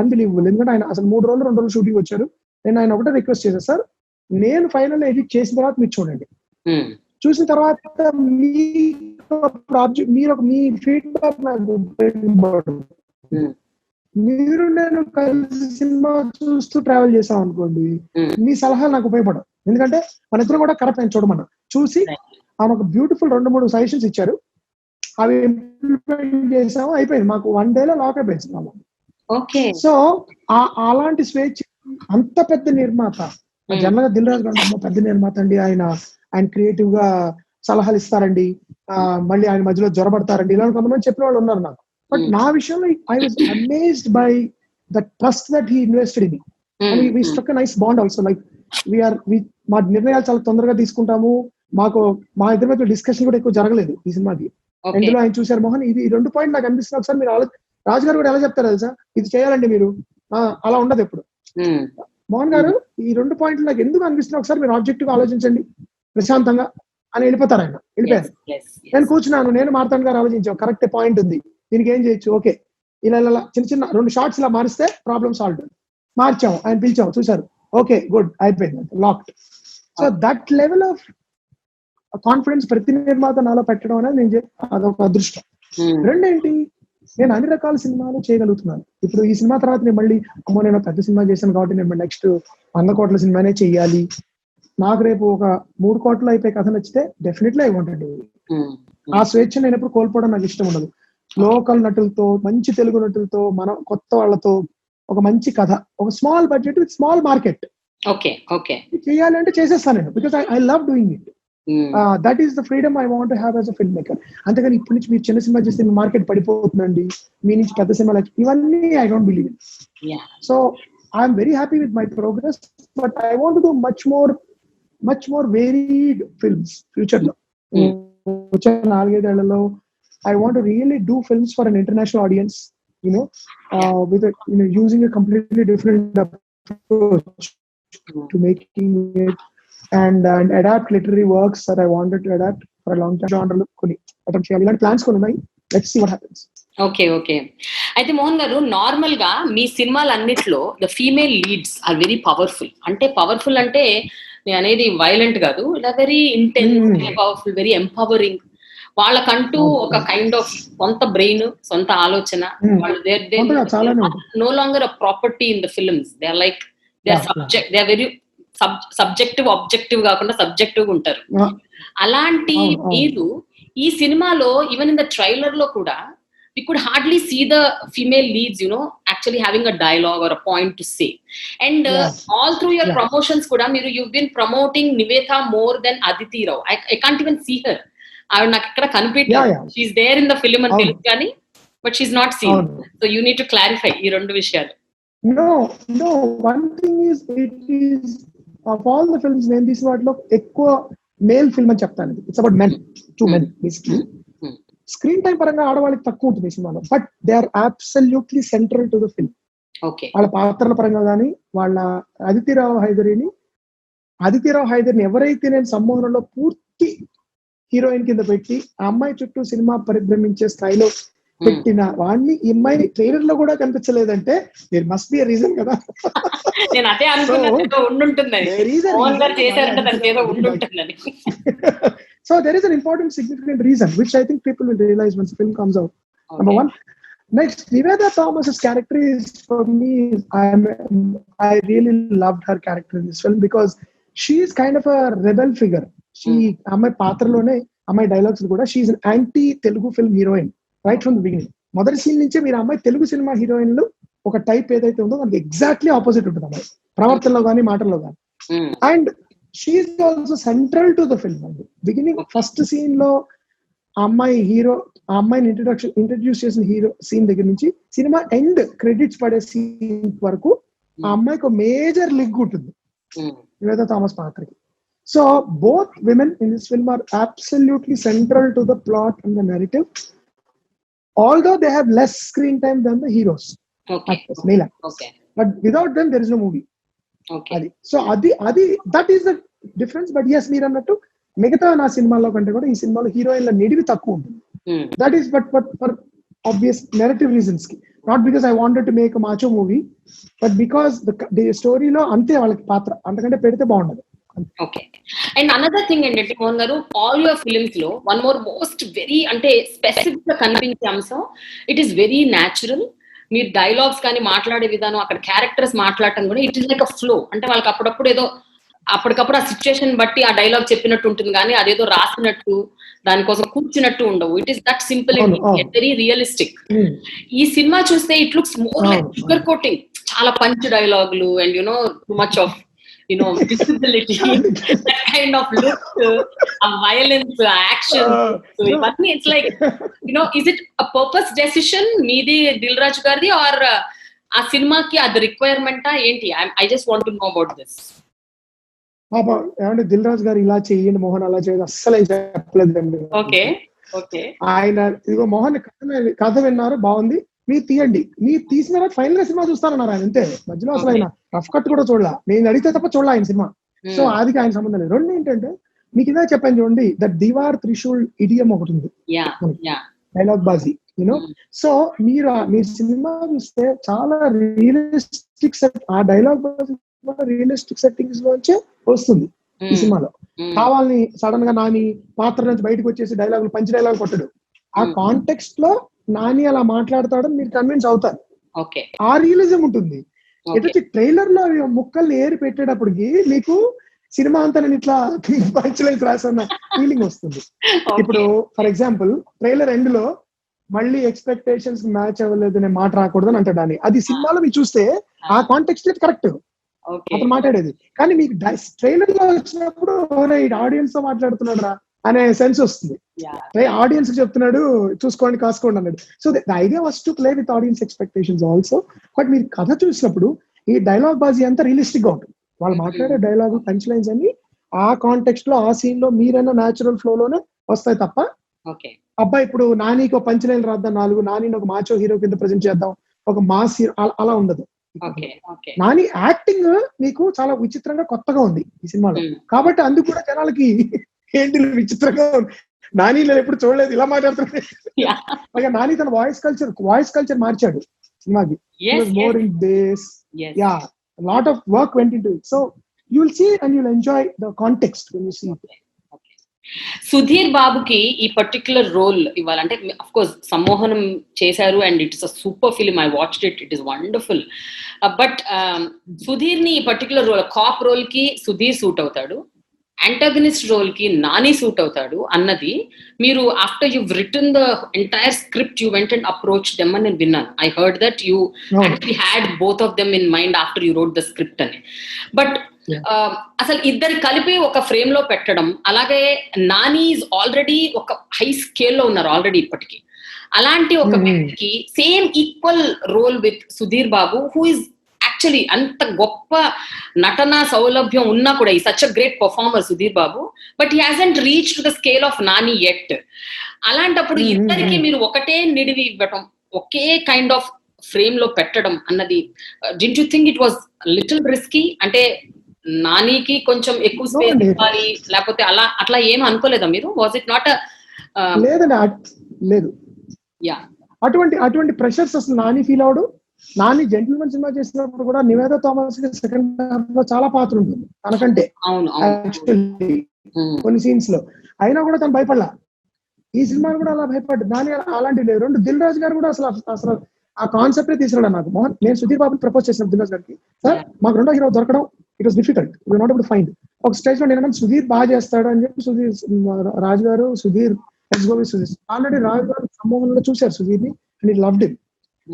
అన్బిలీవబుల్. ఎందుకంటే ఆయన అసలు 3 రోజులు 2 రోజులు షూటింగ్ వచ్చారు. నేను ఆయన ఒకటే రిక్వెస్ట్ చేశాను, సార్ నేను ఫైనల్ ఎడిట్ చేసిన తర్వాత మీరు చూడండి, చూసిన తర్వాత మీ ఫీడ్బ్యాక్ నాకు మీరు నేను కలిసి సినిమా చూస్తూ ట్రావెల్ చేసాం అనుకోండి, మీ సలహాలు నాకు ఉపయోగపడవు. ఎందుకంటే మన ఇద్దరు కూడా కరెక్ట్ నేను చూడమన్నా చూసి ఆయన ఒక బ్యూటిఫుల్ 2-3 సజెషన్స్ ఇచ్చారు, అవి ఇంప్లిమెంట్ చేసాము, అయిపోయింది. మాకు 1 day లాక్ అయిపోయింది. సో అలాంటి స్వేచ్ఛ, అంత పెద్ద నిర్మాత జనరల్ గా దిల్ రాజు గారు పెద్ద నిర్మాత అండి, ఆయన క్రియేటివ్ గా సలహాలు ఇస్తారండి, మళ్ళీ ఆయన మధ్యలో జ్వరపడతారండి, ఇలాంటి కొంతమంది చెప్పిన వాళ్ళు ఉన్నారు నాకు. బట్ నా విషయంలో I was amazed by the trust that he invested in me, and we struck a nice bond also. Like మా నిర్ణయాలు చాలా తొందరగా తీసుకుంటాము, మా ఇద్దరి మధ్య డిస్కషన్ కూడా ఎక్కువ జరగలేదు ఈ సినిమాకి. ఇందులో ఆయన చూశారు, మోహన్ ఇది 2 పాయింట్ నాకు అనిపిస్తుంది, ఒకసారి మీరు రాజు గారు కూడా ఎలా చెప్తారు తెలుసా, ఇది చేయాలండి మీరు, అలా ఉండదు ఎప్పుడు. మోహన్ గారు ఈ 2 పాయింట్లు నాకు ఎందుకు అనిపిస్తుంది, ఒకసారి మీరు ఆబ్జెక్టివ్ ఆలోచించండి ప్రశాంతంగా అని వెళ్ళిపోతారు. ఆయన వెళ్ళిపోయారు, నేను కూర్చున్నాను, నేను మార్తాండ్ గారు ఆలోచించాం, కరెక్ట్ పాయింట్ ఉంది, దీనికి ఏం చేయొచ్చు, ఓకే ఇలా చిన్న 2 షార్ట్స్ ఇలా మారిస్తే ప్రాబ్లమ్ సాల్వ్. మార్చాము, ఆయన పిలిచాము, చూసారు, ఓకే గుడ్, అయిపోయింది, locked. So that level of confidence ప్రతి నిర్మాత నాలో పెట్టడం అనేది అదొక అదృష్టం. రెండేంటి, నేను అన్ని రకాల సినిమాలు చేయగలుగుతున్నాను. ఇప్పుడు ఈ సినిమా తర్వాత నేను మళ్ళీ అమ్మో నేను పెద్ద సినిమా చేశాను కాబట్టి నేను నెక్స్ట్ 100 కోట్ల సినిమానే చెయ్యాలి, నాకు రేపు ఒక 3 కోట్లు అయిపోయి కథ నచ్చితే definitely I want to do it. ఆ స్వేచ్ఛ నేను ఎప్పుడు కోల్పోవడం నాకు ఇష్టం ఉండదు. లోకల్ నటులతో, మంచి తెలుగు నటులతో, మన కొత్త వాళ్ళతో ఒక మంచి కథ, ఒక small budget with small market చేయాలి అంటే చేసేస్తాను నేను, because I love doing it. That is the freedom I want to have as a film maker. అంతేగాని ఇప్పటి నుంచి మీరు చిన్న సినిమా చేస్తే మీ మార్కెట్ పడిపోతుందండి, మీ నుంచి పెద్ద సినిమా, ఇవన్నీ I don't believe in. So I'm very happy with my progress, but I want to do much more varied films future లో. వచ్చే 4-5 ఏళ్లలో I want to really do films for an international audience, with using a completely different approach to making it, and adapt literary works that I wanted to adapt for a long time. Genre koni attempt cheyali, ilanti plans koni unnai. Let's see what happens. Okay. Okay. అయితే మోహన్ గారు నార్మల్ గా మీ సినిమాలన్నిట్లో the female leads are very powerful. అంటే పవర్ఫుల్ అంటే నేననేది వైలెంట్ గాదు. ఇలా very intense, very powerful, very empowering. వాళ్ళకంటూ ఒక కైండ్ ఆఫ్ సొంత బ్రెయిన్, సొంత ఆలోచన. వాళ్ళు చాలానే no longer a property in the films. They are like they are subject. They are very subjective, objective గాకుండా సబ్జెక్టివ్‌గా ఉంటారు. అలాంటి మీరు ఈ సినిమాలో ఈవెన్ ఇన్ ద ట్రైలర్ లో కూడా we could hardly see the female leads, actually having a dialogue or a point to say. And all through your promotions kuda you've been promoting Nivetha more than Aditi Rao. I can't even see her. I nak ikkada kanipitadu. She's there in the film and telugu gani, but she's not seen. So you need to clarify ee rendu vishayalu. No, one thing is, it is of all the films name this word lo ekkuva male film అని చెప్తాను. It's about men, two men basically. Screen time పరంగా ఆడవాళ్ళకి తక్కువ ఉంటుంది సినిమాలో, but they are absolutely central to the film. వాళ్ళ పాత్రల పరంగా కానీ వాళ్ళ అదితిరావు హైదర్ని ఎవరైతే నేను సంమోహనంలో పూర్తి హీరోయిన్ కింద పెట్టి ఆ అమ్మాయి చుట్టూ సినిమా పరిభ్రమించే స్థాయిలో పెట్టిన వాడిని ఈ అమ్మాయి ట్రైలర్ లో కూడా కనిపించలేదంటే there must be a reason కదా. So there is an important significant reason which I think people will realize once the film comes out. Okay. Number one. Next, Nivetha Thomas's character is, for me, I really loved her character in this film because she is kind of a rebel figure. She amai patralone amai dialogues kuda she is an anti Telugu film heroine right from the beginning. మొదటి సీన్ నుంచే మీరు అమ్మాయి తెలుగు సినిమా హీరోయిన్లు ఒక టైప్ ఏదైతే ఉందో దానికి ఎగ్జాక్ట్లీ ఆపోజిట్ ఉంటుంది అమ్మాయి ప్రవర్తనలో కానీ మాటల్లో కానీ. And she is also central to the film. Beginning first scene lo అమ్మాయిని ఇంట్రడ్యూస్ చేసిన హీరో సీన్ దగ్గర నుంచి సినిమా ఎండ్ క్రెడిట్స్ పడే సీన్ వరకు ఆ అమ్మాయికి ఒక మేజర్ లింక్ ఉంటుంది నివేదా థామస్ పాత్రకి. So both women in this film are absolutely central to the plot and the narrative, although they have less screen time than the heroes. But without them there is no movie. అది సో అది that is the difference. But yes మీరు అన్నట్టు మిగతా నా సినిమాలో కంటే కూడా ఈ సినిమాలో హీరోయిన్ల నిడివి తక్కువ ఉంటుంది. That is but for obvious narrative reasons కి, not because I wanted to make macho movie, but because the స్టోరీలో అంతే వాళ్ళకి పాత్ర అంతకంటే పెడితే బాగుండదు. ఓకే. అండ్ అనదర్ థింగ్ ఏంటంటే మోహన్ గారు, ఆల్ యువర్ ఫిల్మ్స్ లో వన్ మోర్ మోస్ట్ వెరీ అంటే స్పెసిఫిక్ గా కనిపించే అంశం, ఇట్ ఈస్ వెరీ న్యాచురల్. మీరు డైలాగ్స్ కానీ మాట్లాడే విధానం, అక్కడ క్యారెక్టర్స్ మాట్లాడటం కూడా it is like a flow. అంటే వాళ్ళకి అప్పుడప్పుడు ఏదో అప్పటికప్పుడు ఆ సిచ్యుయేషన్ బట్టి ఆ డైలాగ్ చెప్పినట్టు ఉంటుంది కానీ అదేదో రాసినట్టు దానికోసం కూర్చున్నట్టు ఉండవు. It is that simple and very realistic. ఈ సినిమా చూస్తే it looks more like sugar coating, చాలా పంచ్ డైలాగులు and too much of visibility, that kind of look, violence, action. So ivanni it's like, is it a purpose decision meedi Dil Raju gardi or aa cinema ki ad requirement a enti? I just want to know about this. పాప ఏమంటే దిల్ రాజు గారు ఇలా చేయండి మోహన్ అలా చేయదు అస్సలు చెప్పలేదండి. Okay okay. ఆయన ఇదిగో మోహన్ కథ విన్నారు బాగుంది మీరు తీయండి, మీరు తీసిన తర్వాత ఫైనల్ గా సినిమా చూస్తానన్నారు ఆయన. అంతే, మధ్యలో అసలు ఆయన రఫ్ కట్ కూడా చూడలా, నేను అడిగితే తప్ప చూడలే ఆయన సినిమా. సో అది ఆయన సంబంధం లేదు. రెండు ఏంటంటే మీకు ఇదే చెప్పాను చూడండి, దట్ దివార్ త్రిశూల్ ఇడియం ఒకటి ఉంది, డైలాగ్ బాజీ. సో మీరు సినిమా చూస్తే చాలా రియలిస్టిక్ సెట్, ఆ డైలాగ్ బాజీ రియలిస్టిక్ సెట్టింగ్స్ లోంచే వస్తుంది ఈ సినిమాలో. కావాలని సడన్ గా నాని పాత్ర నుంచి బయటకు వచ్చేసి డైలాగులు పంచి డైలాగ్ కొట్టడు. ఆ కాంటెక్స్ట్ లో నాని అలా మాట్లాడతాడని మీరు కన్విన్స్ అవుతారు. ఆ రియలిజం ఉంటుంది. ఎటు ట్రైలర్ లో ముక్కల్ని ఏరి పెట్టేటప్పటికి మీకు సినిమా అంతా నేను ఇట్లా పంచలేదు రాసన్న ఫీలింగ్ వస్తుంది. ఇప్పుడు ఫర్ ఎగ్జాంపుల్ ట్రైలర్ ఎండ్ లో మళ్ళీ ఎక్స్పెక్టేషన్స్ మ్యాచ్ అవ్వలేదు అనే మాట రాకూడదు అని అంటాడు. అది సినిమాలో మీరు చూస్తే ఆ కాంటెక్స్ట్ కరెక్ట్ అతను మాట్లాడేది, కానీ మీకు ట్రైలర్ లో వచ్చినప్పుడు ఆడియన్స్ తో మాట్లాడుతున్నాడు రా అనే సెన్స్ వస్తుంది. ఆడియన్స్ చెప్తున్నాడు చూసుకోండి కాసుకోండి అన్నాడు. So the idea was to play with audience expectations also. But మీరు కథ చూసినప్పుడు ఈ డైలాగ్ బాజీ అంతా రియలిస్టిక్ గా ఉంటుంది. వాళ్ళు మాట్లాడే డైలాగ్ పంచ్ లైన్స్ అన్ని ఆ కాంటెక్స్ట్ లో ఆ సీన్ లో మీరైనా న్యాచురల్ ఫ్లో లోనే వస్తాయి తప్ప అబ్బాయి ఇప్పుడు నానికి ఒక పంచ్ లైన్ రాద్దాం, 4 నాని ఒక మాచో హీరో కింద ప్రజెంట్ చేద్దాం, ఒక మాస్ హీరో అలా ఉండదు. నాని యాక్టింగ్ మీకు చాలా విచిత్రంగా కొత్తగా ఉంది ఈ సినిమాలో, కాబట్టి అందుకు కూడా జనాలకి ఏంటి విచిత్రంగా ఉంది. నాని నేను ఎప్పుడు చూడలేదు ఇలా మాట్లాడుతున్నాడు. అలాగే నాని తన వాయిస్ కల్చర్ మార్చాడు సినిమాకి. More in base, yeah, lot of work went into it. So you will see and you will enjoy the context when you see it. Sudheer బాబుకి ఈ పర్టిక్యులర్ రోల్ ఇవ్వాలంటే అఫ్ కోర్స్ సమ్మోహనం చేశారు and it's a super film. I watched it, it is wonderful. But Sudheer ని ఈ పర్టిక్యులర్ రోల్, కాప్ రోల్ కి సుధీర్ సూట్ అవుతాడు, యాంటాగనిస్ట్ రోల్ కి నాని సూట్ అవుతాడు అన్నది మీరు after you written the entire script you went and approach them అని నేను విన్నాను. I heard that you actually had both of them in mind after you wrote the script అని. బట్ అసలు ఇద్దరు కలిపి ఒక ఫ్రేమ్ లో పెట్టడం, అలాగే నాని ఈజ్ ఆల్రెడీ ఒక హై స్కేల్లో ఉన్నారు ఆల్రెడీ ఇప్పటికీ. అలాంటి ఒక వ్యక్తికి same equal role with Sudheer Babu, who is actually అంత గొప్ప నటన సౌలభ్యం ఉన్నా కూడా ఈ such a great performer Sudheer Babu, but he hasn't reach to the scale of Nani yet. అలాంటప్పుడు ఇద్దరికి మీరు ఒకటే నిడివి ఇవ్వటం, ఒకే కైండ్ ఆఫ్ ఫ్రేమ్ లో పెట్టడం అన్నది, didn't you think it was little risky? అంటే నానికి కొంచెం ఎక్కువ స్పేస్ ఇవ్వాలి లేకపోతే అట్లా ఏం అనుకోలేదా మీరు? Was it not? లేదండి, లేదు. యా, అటువంటి ప్రెషర్స్ అసలు నాని ఫీల్ అవడు. నాని జెంటిల్మెన్ సినిమా చేసినప్పుడు కూడా నివేదా థామస్ కి సెకండ్ హాఫ్ లో చాలా పాత్ర ఉంటుంది తనకంటే కొన్ని సీన్స్ లో. అయినా కూడా తను భయపడలా. ఈ సినిమాను కూడా అలా భయపడ్డు. నాని అలాంటివి లేదు. రెండు దిల్ రాజు గారు కూడా అసలు ఆ కాన్సెప్ట్ తీసుకురాడు నాకు. మోహన్, నేను సుధీర్ బాబుని ప్రపోజ్ చేసిన దిల్ రాజు గారికి, సార్ మాకు రెండో హీరో దొరకడం it was difficult, we not able to find. ఒక స్టేజ్ లో నేను సుధీర్ బాగా చేస్తాడు అని చెప్పి సుధీర్ రాజు గారు, సుధీర్ ఆల్రెడీ రాజు గారు సంభవంలో చూశారు సుధీర్ ని అండ్ ఈ లవ్డ్ హిమ్.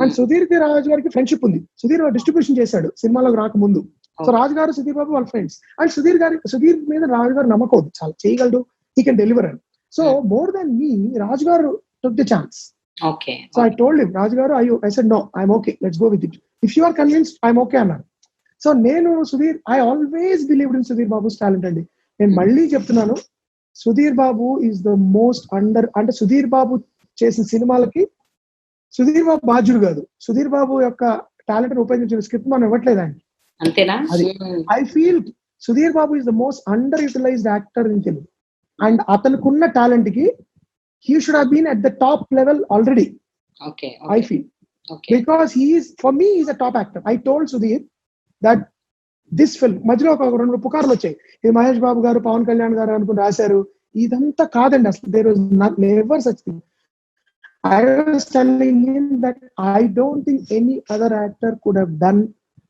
అండ్ సుధీర్ కి రాజు గారికి ఫ్రెండ్షిప్ ఉంది. సుధీర్ డిస్ట్రిబ్యూషన్ చేశాడు సినిమాలోకి రాకముందు. సో రాజు గారు సుధీర్ బాబు వాళ్ళ ఫ్రెండ్స్. అండ్ సుధీర్ మీద రాజు గారు నమ్మకం ఉంది, చాలా చేయగలడు, హీ కెన్ డెలివర్ అని. సో మోర్ దాన్ మీ, రాజు గారు took the chance. Okay. So I told him, Raj garu, I said, no, I'm okay. Let's go with it. If you are convinced, I'm okay అన్నాను. సో నేను Sudheer, I always believed in Sudheer Babu's talent అండి. నేను మళ్ళీ చెప్తున్నాను, Sudheer Babu is the most అంటే సుధీర్ బాబు చేసిన సినిమాలకి సుధీర్ బాబు బాధ్యుడు కాదు. సుధీర్ బాబు యొక్క టాలెంట్ ఉపయోగించిన స్క్రిప్ట్ మనం ఇవ్వట్లేదు ఆయన. అంతేనా? అది I feel Sudheer Babu is the most under utilized actor in Telugu. And అతనుకున్న టాలెంట్ కి he should have been at the top level already. Okay. I feel. Okay. Because for me, he's a top actor. I told Sudhir that this film, మధ్యలో ఒక రెండు పుకార్లు వచ్చాయి, ఇది మహేష్ బాబు గారు పవన్ కళ్యాణ్ గారు అనుకుని రాశారు. ఇదంతా కాదండి అసలు. there was never such thing. I was telling him that I don't think any other actor could have done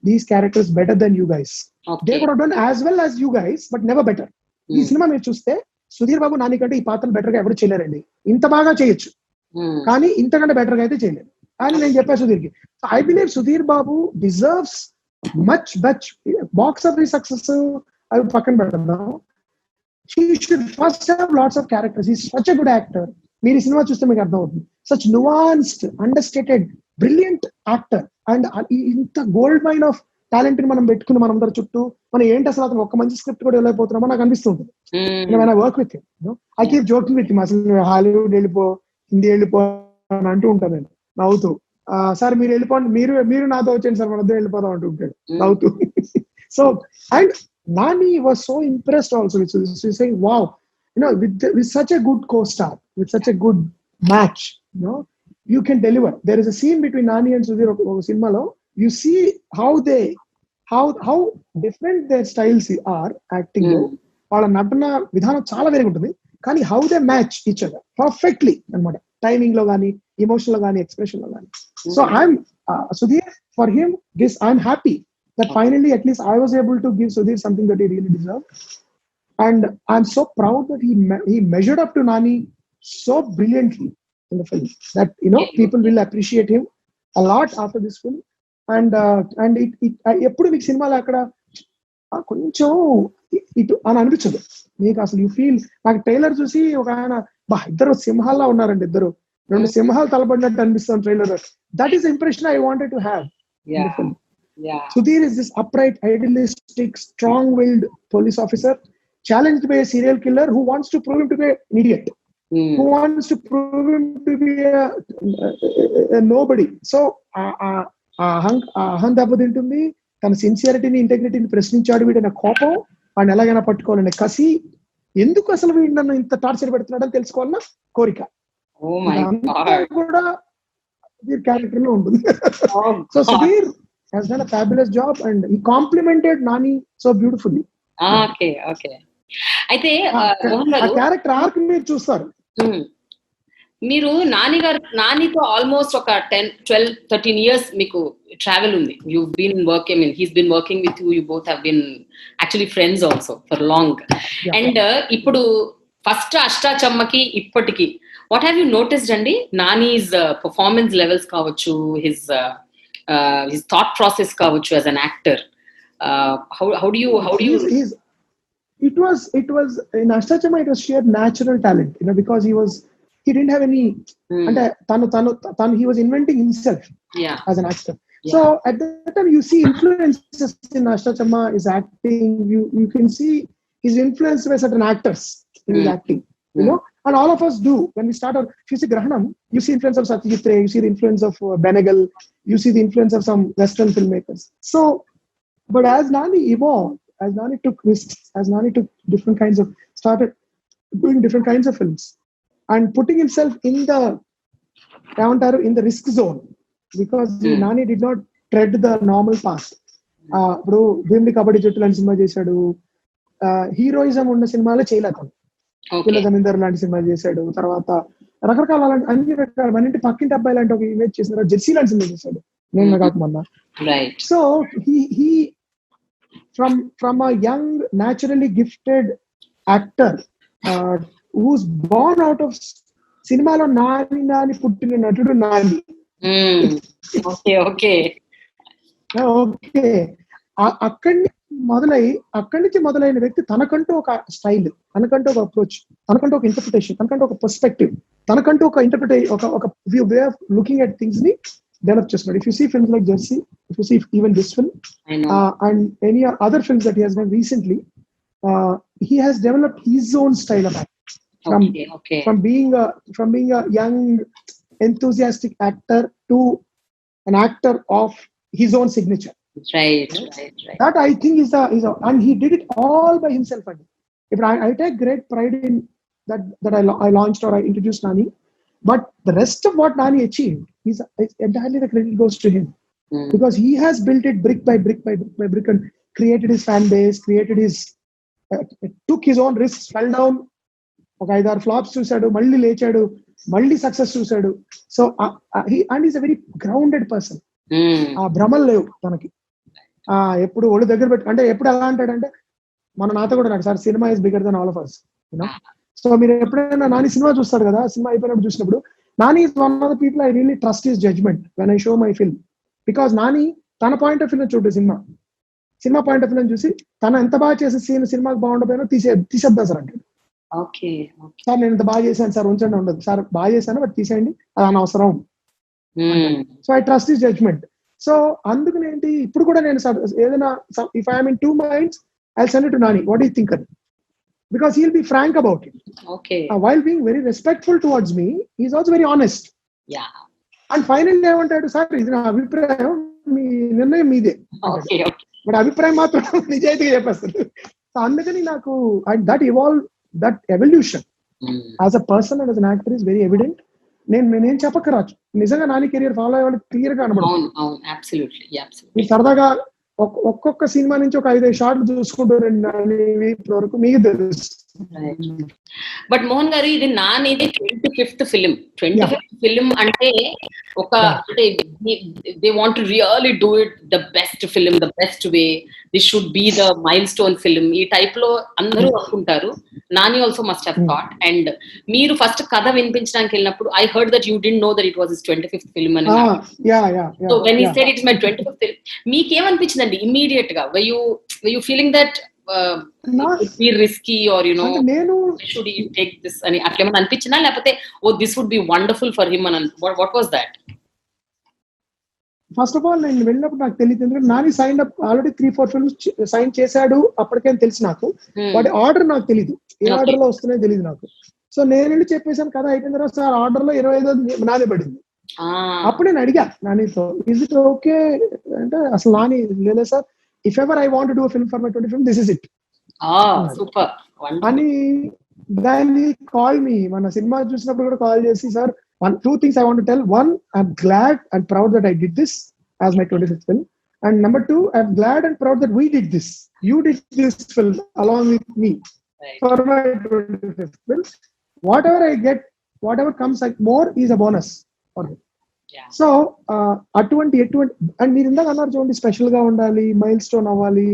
these characters better than you guys. Okay. They could have done as well as you guys, but never better. ఈ సినిమా మీరు చూస్తే సుధీర్ బాబు నాని కంటే ఈ పాత్రలు బెటర్ గా ఎవరు చేయలేరండి. ఇంత బాగా చేయొచ్చు కానీ ఇంతకంటే బెటర్ గా అయితే చేయలేరు అని నేను చెప్పాను సుధీర్కి. So I believe Sudheer Babu deserves much box office success అవి పక్కన పెడదాం. He should first have lots of characters. He's such a good actor. మీరు ఈ సినిమా చూస్తే మీకు అర్థం అవుతుంది. Such nuanced, understated, brilliant actor. And ఇంత గోల్డ్ మైన్ ఆఫ్ టాలెంట్ ని మనం పెట్టుకుని మనం అందరి చుట్టూ మనం ఏంటి అసలు అతను ఒక మంచి స్క్రిప్ట్ కూడా వెళ్ళిపోతున్నామో నాకు అనిపిస్తుంది. Work with I keep joking with అసలు హాలీవుడ్ వెళ్ళిపో, హిందీ వెళ్ళిపో అని అంటూ ఉంటాను నేను నవ్వుతూ. సార్ మీరు వెళ్ళిపోండి, మీరు నాతో వచ్చేయండి సార్, మన ఇద్దరు వెళ్ళిపోదాం అంటూ ఉంటాడు నవ్వుతూ. So and Nani was so impressed also with this. He's saying, wow, with such a good co-star, with such a good match, you can deliver. There is a scene between Nani and Sudhir cinema lo. You see how different their styles are acting lo. వాళ్ళ నటన విధానం చాలా వేరుగా ఉంటుంది, కానీ how they match each other perfectly అన్నమాట. టైమింగ్ లో కానీ, ఎమోషన్ లో కానీ, ఎక్స్ప్రెషన్ లో కానీ. So I'm Sudhir, for him this I'm happy that finally at least I was able to give Sudhir something that he really deserved. And I'm so proud that he measured up to Nani so brilliantly in the film that people will appreciate him a lot after this film. And ఎప్పుడు మీకు సినిమాలో అక్కడ కొంచెం ఇటు అని అనిపించదు మీకు అసలు. యూ ఫీల్, నాకు ట్రైలర్ చూసి ఒక ఆయన ఇద్దరు సింహాల్లో ఉన్నారండి, ఇద్దరు రెండు సింహాలు తలపడినట్టు అనిపిస్తుంది trailer. That is impression I wanted to have in the film. Yeah. Sudhir is this upright, idealistic, strong-willed police officer challenged by a serial killer who wants to prove him to be an idiot, who wants to prove him to be a nobody. So అహం దెబ్బతింటుంది, తన సిన్సియారిటీని, ఇంటెగ్రిటీని ప్రశ్నించాడు వీడైన కోపం, వాడిని ఎలాగైనా పట్టుకోవాలనే కసి, ఎందుకు అసలు వీడు నన్ను ఇంత టార్చర్ పెడుతున్నాడు అని తెలుసుకోవాలన్న కోరిక. Oh my ఇదంతా God. కూడా సుధీర్ క్యారెక్టర్ లో ఉంటుంది. Oh so God. Sudheer has done a fabulous job and he complimented Nani so beautifully. Okay. అయితే మోహన్ ఆ గారు, క్యారెక్టర్ ఆర్క్ మీరు చూస్తారు. మీరు నానితో ఆల్మోస్ట్ ఒక 10-12-13 years మీకు ట్రావెల్ ఉంది. You been working, I mean he's been working with you both have been actually friends also for long. Yeah. And ఇప్పుడు ఫస్ట్ అష్టాచమ్మకి ఇప్పటికి వాట్ హ్యావ్ యూ నోటిస్డ్ అండి? నానీస్ పర్ఫార్మెన్స్ లెవెల్స్ కావచ్చు, హిస్ థాట్ ప్రాసెస్ కావచ్చు as an actor. How do you It was in Ashtachama it was sheer natural talent, because he didn't have any అంటే తను he was inventing himself as an actor. So at that time you see influences in Ashtachama, his acting, you can see his influence by certain actors in his acting, and all of us do when we start out. If you see Grahanam, you see influence of Satyajit Ray, you see the influence of Benegal, you see the influence of some Western filmmakers. So but as Nani evolved, as Nani took risks, as Nani took started doing different kinds of films and putting himself in the risk zone, because Nani did not tread the normal path. ఇప్పుడు భీమ్లీ కబడ్డీ జట్టు లాంటి సినిమా చేశాడు, హీరోయిజం ఉన్న సినిమాలో చేయలేదు. పిల్ల జమీందార్ లాంటి సినిమా చేశాడు, తర్వాత రకరకాల అన్ని రకాల మనింటి పక్కింటి అబ్బాయి లాంటి ఒక ఇమేజ్ చేసిన జెర్సీ లాంటి సినిమా చేశాడు నేను కాకమన్నా. So he from a young naturally gifted actor who's born out of సినిమాలో నాని పుట్టిన నటుడు నాని. ఓకే అక్కడి నుంచి మొదలైన వ్యక్తి తనకంటూ ఒక స్టైల్, తనకంటూ ఒక అప్రోచ్, తనకంటూ ఒక ఇంటర్ప్రిటేషన్, తనకంటూ ఒక పర్స్పెక్టివ్, తనకంటూ ఒక ఒక way of looking at things ని డెవలప్ చేస్తున్నాడు. If you see films like Jersey, if you see even this film and any other films that he has done recently, he has developed his own style of acting. From being a young enthusiastic actor to an actor of his own signature. Right. That I think is and he did it all by himself. If I take great pride in that I launched or I introduced Nani, but the rest of what Nani achieved is entirely the credit goes to him, because he has built it brick by brick and created his fan base, took his own risks, fell down, ఒక 5-6 ఫ్లాప్స్ చూసాడు, మళ్ళీ లేచాడు, మళ్ళీ సక్సెస్ చూసాడు. So is a very grounded person. ఆ భ్రమలు లేవు తనకి. ఎప్పుడు ఒళ్ళు దగ్గర పెట్టి, అంటే ఎప్పుడు ఎలా అంటాడంటే నాతో కూడా నాకు sir cinema is bigger than all of us. So మీరు ఎప్పుడైనా నాని సినిమా చూస్తారు కదా, సినిమా అయిపోయినప్పుడు చూసినప్పుడు Nani is one of the people I really trust his judgment when I show my film, because Nani తన పాయింట్ ఆఫ్ వ్యూ చూడు, సినిమా పాయింట్ ఆఫ్ వ్యూ చూసి తను ఎంత బాగా చేసే సినిమాకి బాగుండపోయినా తీసేద్దాం సార్ అంటే. సార్ నేను ఇంత బాగా చేశాను సార్, ఉంచండి, ఉండదు సార్ బాగా చేశాను బట్ తీసేయండి, అది అనవసరం. So I trust his judgement. So అందుకని ఏంటి, ఇప్పుడు కూడా నేను ఏదైనా if I'm in 2 minds I'll send it to Nani, what do you think of it? Because he'll be frank about it. While being very respectful towards me, he's also very honest. And finally ఏమంటాడు, సార్ ఇది నా అభిప్రాయం, మీ నిర్ణయం మీదే, బట్ అభిప్రాయం మాత్రం నిజాయితీగా చెప్పేస్తాడు. సో అందుకని నాకు that evolution as a person and as an actor is very evident. నేను చెప్పకరాచ్చు, నిజంగా నాని కెరియర్ ఫాలో అయ్యే వాళ్ళు క్లియర్ గా కనబడుతుంది. సరదాగా ఒక్కొక్క సినిమా నుంచి ఒక 5-5 షార్ట్లు చూసుకుంటారు ఇప్పటి వరకు మీకు తెలుసు. బట్ మోహన్ గారు, ఇది నానిది 25th ఫిలిం అంటే ఒక అంటే they want to really do it the best film, the best way, this should be the milestone film, ఈ టైప్ లో అందరూ అనుకుంటారు. Nani also must have thought. And మీరు ఫస్ట్ కథ వినిపించడానికి వెళ్ళినప్పుడు I heard that you didn't know that it was his 25th film అని. So when he said it's my 25th film, మీకేమనిపించిందండి ఇమ్మీడియట్ గా? Were you feeling that be risky or should he take this ani atle man anpichina, lepothe this would be wonderful for him and what was that? First of all నేను వెళ్ళినప్పుడు నాకు తెలియదు, ఎందుకంటే Nani sign up already 3-4 films sign చేశాడు అప్పటికేం తెలుసు నాకు, వాటి ఆర్డర్ నాకు తెలియదు, ఏ ఆర్డర్ లో వస్తున్నాయో తెలియదు నాకు. సో నేను వెళ్ళి చెప్పేసాను కదా, అయిపోయిన తర్వాత సార్ ఆర్డర్ లో 25 నాని పడింది. అప్పుడు నేను అడిగా నానితో, ఇస్ ఇట్ ఓకే అంటే, అసలు నాని లేదా sir, if ever I want to do a film for my 25th, this is it. Super. Wonderful. అని దాన్ని కాల్ మీ మన సినిమా చూసినప్పుడు కూడా కాల్ చేసి sir 2 things I want to tell. One, I'm glad and proud that I did this as my 25th film. And number 2, I'm glad and proud that we did this. You did this film along with me Right. for my 25th film. Whatever I get, whatever comes like more is a bonus for me. Yeah. So అటువంటి అండ్ మీరు ఇందాక అన్నారు చూడండి, స్పెషల్ గా ఉండాలి, మైల్ స్టోన్ అవ్వాలి,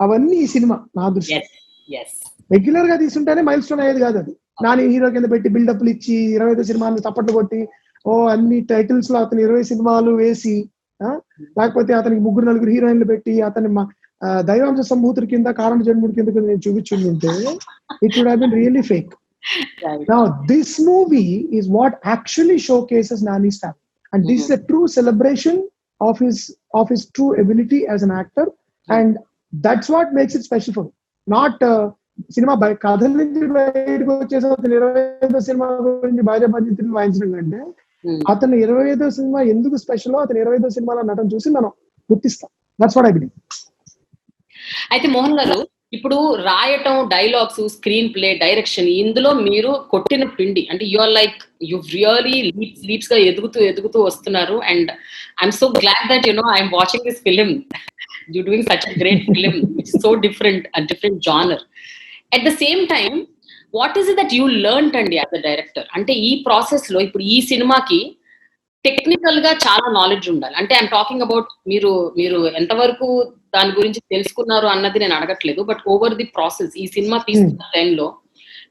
అవన్నీ ఈ సినిమా నా దృష్టి. Yes. Yes. రెగ్యులర్ గా తీసుంటేనే మైల్ స్టోన్ అయ్యేది కాదు అది. నాని హీరో కింద పెట్టి బిల్డప్లు ఇచ్చి 25 సినిమాలు చప్పట్లు కొట్టి అన్ని టైటిల్స్ లో అతను 20 సినిమాలు వేసి, లేకపోతే అతనికి 3-4 హీరోయిన్లు పెట్టి అతని దైవాంశ సంభూతుడి కింద కారణ జన్ముడి కింద నేను చూపించుంటే it would have been really fake. Right. Now this movie is what actually showcases Nani's talent, and this is a true celebration of his true ability as an actor, and that's what makes it special for me. Not cinema కథల నుంచి బయటకు వచ్చేసి అతను 25వ సినిమా గురించి భార్య బాధ్యతలు వాయించడం కంటే అతను 25వ సినిమా ఎందుకు స్పెషల్, అతను 25వ సినిమాలో నటన చూసి మనం గుర్తిస్తాం. That's what I believe. అయితే మోహన్ గారు, ఇప్పుడు రాయటం, డైలాగ్స్, స్క్రీన్ ప్లే, డైరెక్షన్, ఇందులో మీరు కొట్టిన పిండి అంటే you are like you really leaps గా ఎదుగుతూ వస్తున్నారు. And I'm so glad that I'm watching this film. You doing such a great film which is so different, a different genre. At the same time what is it that you learned అండి యాజ్ అ డైరెక్టర్? అంటే ఈ ప్రాసెస్ లో ఇప్పుడు ఈ సినిమాకి టెక్నికల్ గా చాలా నాలెడ్జ్ ఉండాలి. అంటే ఐఎమ్ టాకింగ్ అబౌట్ మీరు ఎంతవరకు దాని గురించి తెలుసుకున్నారు అన్నది నేను అడగట్లేదు, బట్ ఓవర్ ది ప్రాసెస్ ఈ సినిమా తీసుకున్న టైంలో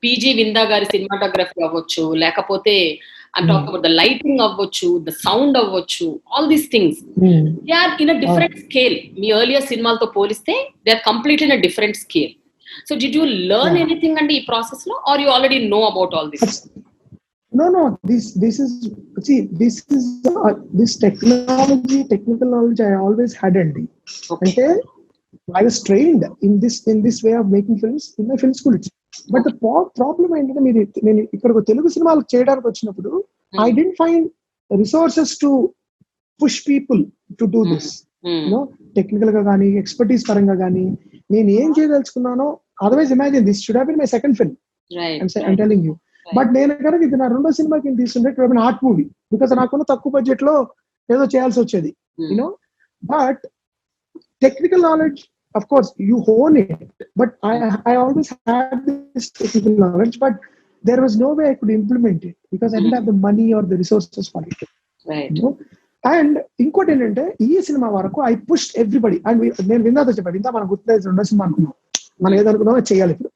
పీజీ విందా గారి సినిమాటోగ్రఫీ అవ్వచ్చు, లేకపోతే I'm talking about the lighting అవ్వచ్చు, ద సౌండ్ అవ్వచ్చు, all these things they are in a different scale. మీ ఎర్లియర్ సినిమాలతో పోలిస్తే they are completely in a different scale. So did you learn anything అండి ఈ ప్రాసెస్ లో, are you already know about all this? No. This technical knowledge I always had, Andy. Okay. I was trained in this way of making films in my film school. But the problem ఏంటంటే నేను ఇక్కడ తెలుగు సినిమాలు చేయడానికి వచ్చినప్పుడు I didn't find resources to push people to do this. Technical గా కానీ ఎక్స్పర్టీస్ పరంగా కానీ నేను ఏం చేయదలుచుకున్నానో, otherwise imagine this should have been my second film. I'm telling you. But నేను కనుక ఇది నా 2వ సినిమాకి తీసుకుంటే ఆర్ట్ మూవీ, బికాస్ నాకున్న తక్కువ బడ్జెట్ లో ఏదో చేయాల్సి వచ్చేది, but technical knowledge of course you hone it, but I always had this technical knowledge, but there was no way I could implement it because I didn't have the money or the resources for it, right? And ఇంకోటి ఏంటంటే ఈ సినిమా వరకు I pushed everybody, and నేను విందాతో చెప్పాను, విందా మనం గుర్తులేదు 2వ సినిమా అనుకున్నాం, మనం ఏదనుకున్నామో చేయాలి ఇప్పుడు.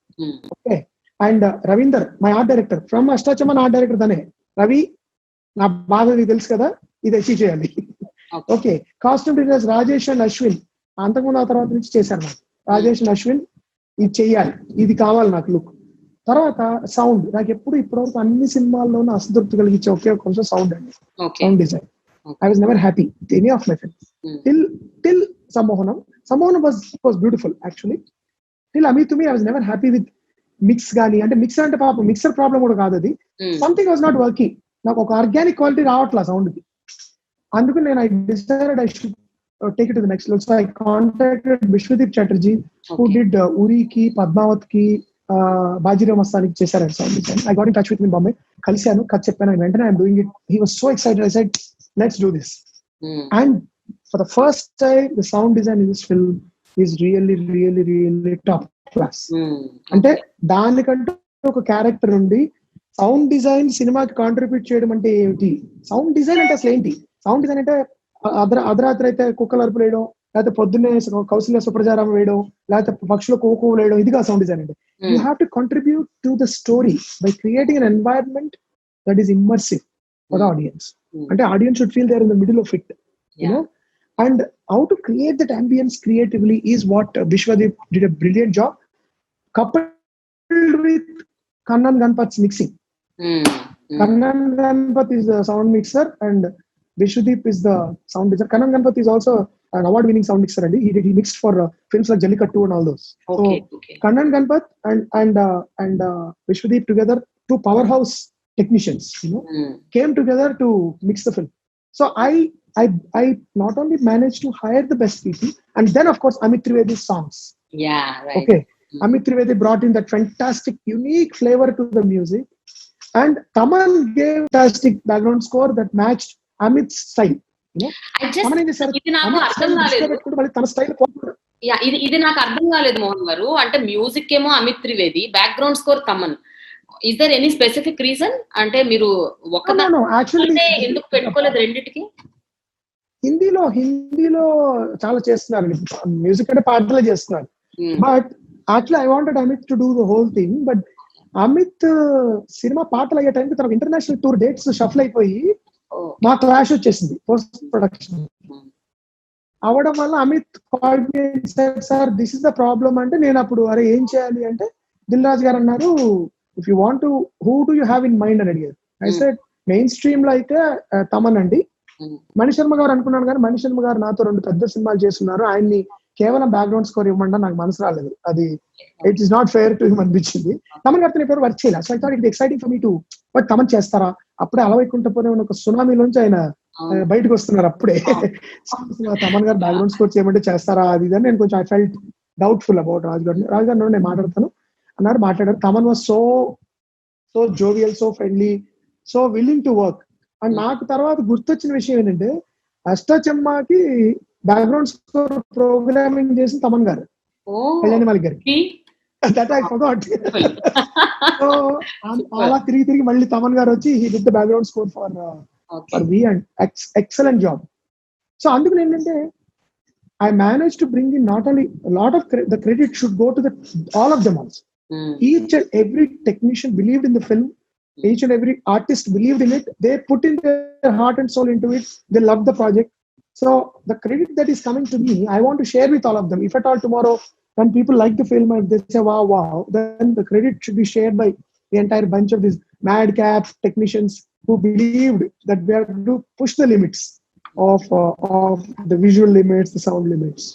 Okay. And Ravinder, my art director from Ashtachamma, art director తనే. రవి, నా బాధ నీకు తెలుసు కదా, ఇది అచీవ్ చేయాలి. Okay. Costume designers Rajesh and Ashwin, అంతకుముందు ఆ తర్వాత నుంచి చేశారు నాకు. రాజేష్ అండ్ అశ్విన్, ఇది చెయ్యాలి, ఇది కావాలి నాకు లుక్. తర్వాత సౌండ్, నాకు ఎప్పుడు ఇప్పటివరకు అన్ని సినిమాల్లోనూ అసంతృప్తి కలిగించే ఒకే ఒక కొంచెం సౌండ్ అండి, sound design. I was never happy with any of my films till Sammohanam was beautiful actually. Till Ami to me I was never happy with mix గానీ, అంటే మిక్సర్ అంటే పాపం మిక్సర్ ప్రాబ్లం కూడా కాదు అది, సంథింగ్ వాజ్ నాట్ వర్కింగ్. నాకు ఒక ఆర్గానిక్ క్వాలిటీ రావట్లా సౌండ్ కి. అందుకు నేను I decided I should take it to the next level. So I contacted Vishwadeep Chatterjee who did ఉరికి, పద్మావత్ కి, బాజీరావ్ మస్తానికి చేశారు sound design. I got in touch with me Bombay, కలిశాను, కథ చెప్పాను, వెంటనే I'm doing it. He was so excited. I said let's do this. And for the first time the sound design in this film is really top class. అంటే దానికంటే ఒక క్యారెక్టర్ ఉండి సౌండ్ డిజైన్ సినిమాకి కాంట్రిబ్యూట్ చేయడం అంటే ఏమిటి, సౌండ్ డిజైన్ అంటే అసలు ఏంటి, సౌండ్ డిజైన్ అంటే అర్ధరాత్రి అయితే కుక్కలు అరుపు వేయడం, లేకపోతే పొద్దున్నే కౌశల్య సుప్రజారామ వేయడం, లేకపోతే పక్షుల కోకో వేయడం, ఇదిగా సౌండ్ డిజైన్ అంటే. You have to contribute to the story by creating an environment that is immersive for the audience. అంటే audience should feel there in the middle of it, you know. And how to create that ambience creatively is what Vishwadeep did a brilliant job, coupled with Kannan Ganpath's mixing. Kannan Ganpath is the sound mixer and Vishwadeep is the sound designer. Kannan Ganpath is also an award-winning sound mixer, and he mixed for films like Jallikattu and all those. Okay. Kannan Ganpath and Vishwadeep together, two powerhouse technicians, came together to mix the film. So I not only managed to hire the best people, and then of course Amit Trivedi's songs. Yeah, right. Okay. Amit Trivedi brought in that fantastic, unique flavor to the music. And Taman gave fantastic background score that matched Amit's style. Taman ఏం చేశారు? ఇది నాకు Amit's అర్థం style దృష్టిలో కాలేదు. పెట్టుకుంటూ మళ్ళీ తన స్టైల్ ఇది నాకు అర్థం కాలేదు మోహన్ గారు. అంటే మ్యూజిక్ ఏమో Amit Trivedi, background score Thaman. Is there any specific reason? అంటే మీరు యాక్చువల్లీ ఎందుకు పెట్టుకోలేదు రెండింటికి? హిందీలో చాలా చేస్తున్నారు, మ్యూజిక్ అంటే పాటలే చేస్తున్నారు. But actually I wanted Amit to do the whole thing. But Amit cinema పాటలు అయ్యే టైంకి తనకు ఇంటర్నేషనల్ టూర్ డేట్స్ షఫల్ అయిపోయి మా క్లాష్ వచ్చేసింది పోస్ట్ ప్రొడక్షన్ అవడం వల్ల Amit sir this is the problem అంటే, నేను అప్పుడు అరే ఏం చేయాలి అంటే దిల్ రాజు గారు అన్నారు, if you want to who do you have in mind అని అడిగారు. ఐ సెడ్ మెయిన్ స్ట్రీమ్ లో అయితే తమన్ అండి. మణిశర్మ గారు అనుకున్నాను కానీ మణిశర్మ గారు నాతో 2 పెద్ద సినిమాలు చేస్తున్నారు, ఆయన్ని కేవలం బ్యాక్గ్రౌండ్ స్కోర్ ఇవ్వమంటే నాకు మనసు రాలేదు. అది it is not fair to him అనిపించింది. తమన్ గారితో నేను వర్క్ చేయాలి. So I thought it exciting for me to but Thaman చేస్తారా? అప్పుడే అలవైకుంటపోనే ఒక సునామీలోంచి ఆయన బయటకు వస్తున్నారు అప్పుడే. తమన్ గారు బ్యాక్గ్రౌండ్ స్కోర్ చేయమంటే చేస్తారా అది అని నేను కొంచెం ఐ ఫెల్ట్ డౌట్ఫుల్ అబౌట్ రాజు గారు నేను మాట్లాడతాను అన్నారు. మాట్లాడారు. Thaman was so jovial, so friendly, so willing to work. And నాకు తర్వాత గుర్తొచ్చిన విషయం ఏంటంటే అష్టాచెమ్మాకి బ్యాక్గ్రౌండ్ స్కోర్ ప్రోగ్రామింగ్ చేసిన తమన్ గారు, కళ్యాణి మాలిక్ గారికి. That I forgot. సో అలా తిరిగి మళ్ళీ తమన్ గారు వచ్చి he did the background score for we and excellent job. So అందుకని ఏంటంటే I managed to bring in not only a lot of the credit should go to all of them also. Each and every technician believed in the film. Each and every artist believed in it. They put in their heart and soul into it. They loved the project. So the credit that is coming to me, I want to share with all of them. If at all tomorrow when people like the film and they say wow, then the credit should be shared by the entire bunch of these madcap technicians who believed that we have to push the limits of the visual limits, the sound limits.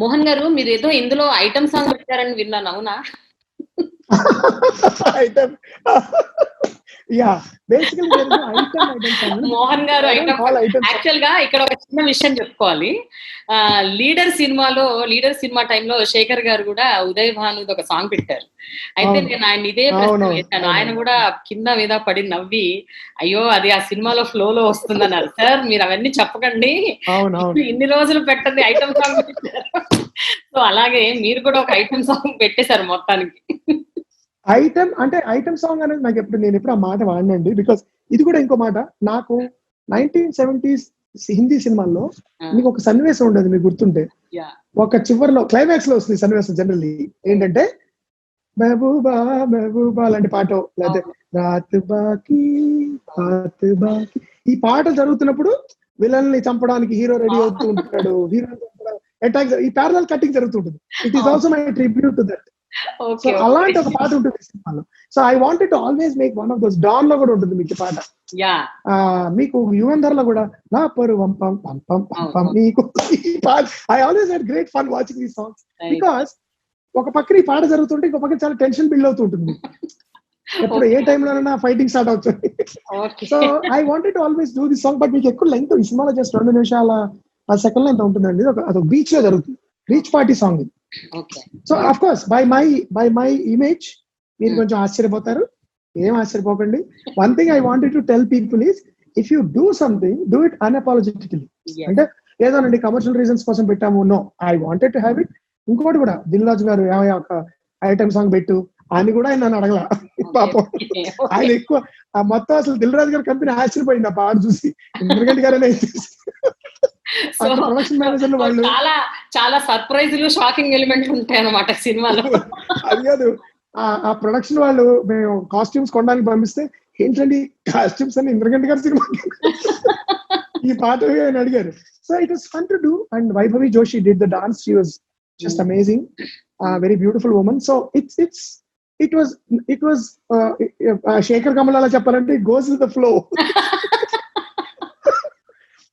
Mohan గారు, మీరు ఏదో ఇందులో ఐటమ్ సాంగ్ పెట్టారని విన్నాను, అవునా? ఐటమ్ యా బేసికల్లీ మోహన్ గారు యాక్చువల్ గా ఇక్కడ ఒక చిన్న విషయం చెప్పుకోవాలి. లీడర్ సినిమా టైంలో శేఖర్ గారు కూడా ఉదయ్ భానుది ఒక సాంగ్ పెట్టారు. అయితే నేను ఆయన ఇదే ప్రశ్న వేశాను. ఆయన కూడా కింద మీద పడి నవ్వి అయ్యో అది ఆ సినిమాలో ఫ్లో లో వస్తుందన్నారు. సార్ మీరు అవన్నీ చెప్పకండి, ఇన్ని రోజులు పెట్టండి ఐటమ్ సాంగ్ పెట్టారు. సో అలాగే మీరు కూడా ఒక ఐటమ్ సాంగ్ పెట్టేశారు మొత్తానికి. ఐటమ్ సాంగ్ అనేది నేను ఎప్పుడు ఆ మాట వాడినండి. బికాస్ ఇది కూడా ఇంకో మాట. నాకు 1970s హిందీ సినిమాల్లో మీకు ఒక సన్నివేశం ఉండేది, మీకు గుర్తుంటే ఒక చివరిలో క్లైమాక్స్ లో వస్తుంది సన్నివేశం. జనరల్లీ ఏంటంటే మెహబూబా మెహబూబా లాంటి పాట, లేకపోతే రాత్ బాకీ ఈ పాట జరుగుతున్నప్పుడు విలన్ ని చంపడానికి హీరో రెడీ అవుతూ ఉంటాడు, హీరోని చంపడానికి అటాక్, ఈ ప్యారలల్ కటింగ్ జరుగుతుంటుంది. It is also my tribute to that. So అలాంటి ఒక పాట ఉంటుంది సినిమాలో. So I wanted to always make one of those. Don లో కూడా ఉంటుంది మీకు పాట, మీకు యువంధర్ లో కూడా నా పరు వంపం పంపం పంపం మీకు ఈ పాట. I always had great fun watching these songs because ఒక పక్కన ఈ పాట జరుగుతుంటే ఇంకో పక్కన చాలా టెన్షన్ బిల్డ్ అవుతూ ఉంటుంది. ఎప్పుడు ఏ టైంలోనైనా ఫైటింగ్ స్టార్ట్ అవుతుంది. So I wanted to always do this song. But మీకు ఎక్కువ లెంగ్త్ ఈ సినిమాలో జస్ట్ 2 నిమిషాల 10 సెకండ్లు ఎంత ఉంటుందండి. అదొక బీచ్ లో జరుగుతుంది, బీచ్ పార్టీ సాంగ్ ఇది. So of course by my image మీరు కొంచెం ఆశ్చర్యపోతారు. ఏం ఆశ్చర్యపోకండి. One thing I wanted to tell people is if you do something do it unapologetically. అంటే ఏదోనండి కమర్షియల్ రీజన్స్ కోసం పెట్టాము, no, I wanted to have it. ఇంకోటి కూడా దిల్ రాజు గారు ఒక ఐటమ్ సాంగ్ పెట్టు అని కూడా ఆయన నన్ను అడగల. పాపం ఆయన ఎక్కువ మొత్తం అసలు దిల్ రాజు గారు కంపెనీ ఆశ్చర్యపోయింది ఆ పాట చూసి. ఇంద్రగంటి గారు ప్రొడక్షన్ మేనేజర్ వాళ్ళు చాలా సర్ప్రైజ్లు, షాకింగ్ ఎలిమెంట్లు ఉంటాయి అన్నమాట సినిమాలో. అది కాదు, ఆ ప్రొడక్షన్ వాళ్ళు మేము కాస్ట్యూమ్స్ కొనడానికి పంపిస్తే ఏంటండి కాస్ట్యూమ్స్ అని ఇంద్రగంటి గారి సినిమా ఈ పాట ఆయన అడిగారు. So it was fun to do. And Vaibhavi Joshi did the dance. She was just amazing, very beautiful woman. So it was Shekhar Kamal అలా చెప్పాలంటే it goes with the flow.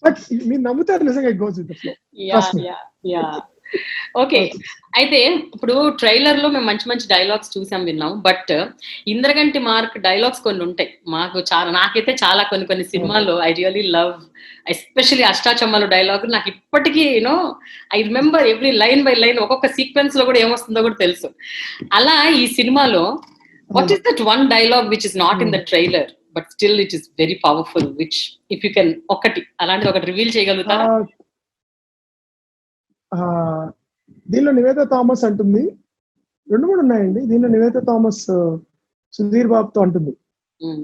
బట్ మీరు నమ్ముతారు నిజంగా, it goes with the flow. Okay. అయితే ఇప్పుడు ట్రైలర్ లో మేము మంచి మంచి డైలాగ్స్ చూసాం, విన్నాం. బట్ ఇంద్రగంటి మార్క్ డైలాగ్స్ కొన్ని ఉంటాయి. నాకైతే చాలా కొన్ని సినిమాల్లో ఐ రియలీ లవ్, ఎస్పెషల్లీ అష్టాచమ్మలు డైలాగ్ నాకు ఇప్పటికీ I remember every line by line. ఒక్కొక్క సీక్వెన్స్ లో కూడా ఏమొస్తుందో కూడా తెలుసు. అలా ఈ సినిమాలో what is that one dialogue which is not in the trailer but still it is very powerful, which if you can అలాంటిది ఒకటి రివీల్ చేయగలుగుతారా? దీనిలో నివేదా థామస్ అంటుంది, 2-3 ఉన్నాయండి. దీనిలో నివేదా థామస్ సుధీర్ బాబుతో అంటుంది,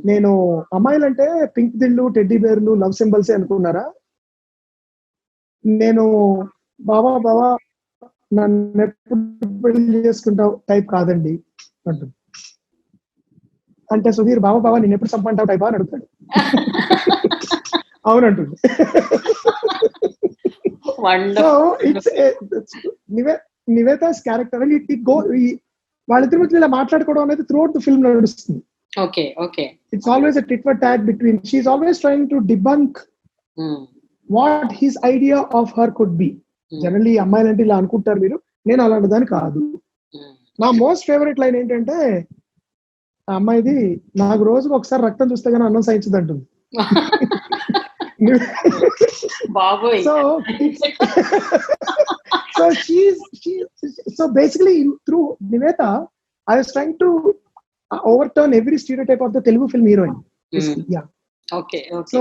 నేను అమ్మాయిలంటే పింక్ దిళ్ళు, టెడ్డీ బేర్లు, లవ్ సింబల్సే అనుకున్నారా? నేను బావా నన్ను ఎప్పుడు పెళ్లి చేసుకుంటావు టైప్ కాదండి అంటుంది. అంటే సుధీర్ బావా నేను ఎప్పుడు సంపంటావు టైపా అని అడుగుతాడు. అవునంటుంది. So it's Nivetha's character and it go, వాళ్ళిద్దరి మధ్య ఇలా మాట్లాడుకోవడం అనేది త్రూ అవుట్ ద ఫిల్మ్ నడుస్తుంది. Okay. It's always a tit for tat between. She's always trying to debunk what his idea of her could be. Generally, అమ్మాయిలంటే ఇలా అనుకుంటారు మీరు, నేను అలాంటి దాన్ని కాదు. నా మోస్ట్ ఫేవరెట్ లైన్ ఏంటంటే, ఆ అమ్మాయిది, నాకు రోజుకు ఒకసారి రక్తం చూస్తే గానీ అన్నం సహించదు అంటుంది. So basically through Nivedha, I was trying to overturn every stereotype of the Telugu film heroine. Yeah. Okay. So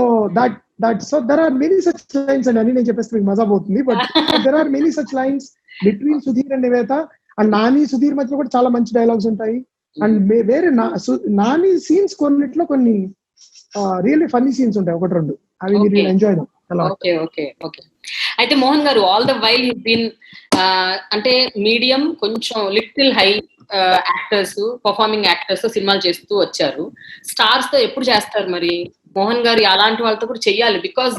so there are many such lines, and ani nenu cheppeste meeku maza potundi, but there are many such lines between Sudhir and Nivedha, and Nani Sudhir madhya kuda chaala manchi dialogues untayi, and వేరే నాని సీన్స్ కొన్నిట్లో కొన్ని రియల్లీ ఫన్నీ సీన్స్ ఉంటాయి, 1-2. అవి మీరు ఎంజాయ్ చేద్దాం. ఓకే. అయితే మోహన్ గారు, all the while you been అంటే మీడియం, కొంచెం little high actors, performing actors సినిమాలు చేస్తూ వచ్చారు. స్టార్స్ తో ఎప్పుడు చేస్తారు మరి మోహన్ గారు? అలాంటి వాళ్ళతో కూడా చెయ్యాలి, because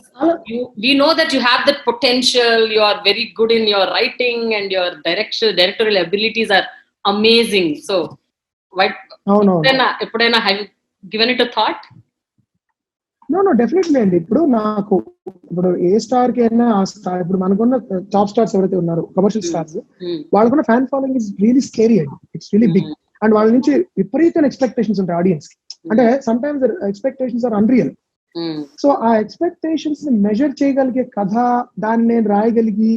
we know that you have that potential, you are very good in your writing and your directorial abilities are amazing. So ఎప్పుడైనా have you given it a thought? No, definitely అండి. ఇప్పుడు ఏ స్టార్ కి అయినా ఆ స్టార్, ఇప్పుడు మనకున్న టాప్ స్టార్స్ ఎవరైతే ఉన్నారో కమర్షియల్ స్టార్స్, వాళ్ళకున్న fan following is really scary అండి. ఇట్స్ రియలీ బిగ్, అండ్ వాళ్ళ నుంచి విపరీతమైన ఎక్స్పెక్టేషన్స్ ఉంటాయి ఆడియన్స్ కి. అంటే sometimes expectations are unreal. So ఆ ఎక్స్పెక్టేషన్స్ ని మెజర్ చేయగలిగే కథ, దాన్ని నేను రాయగలిగి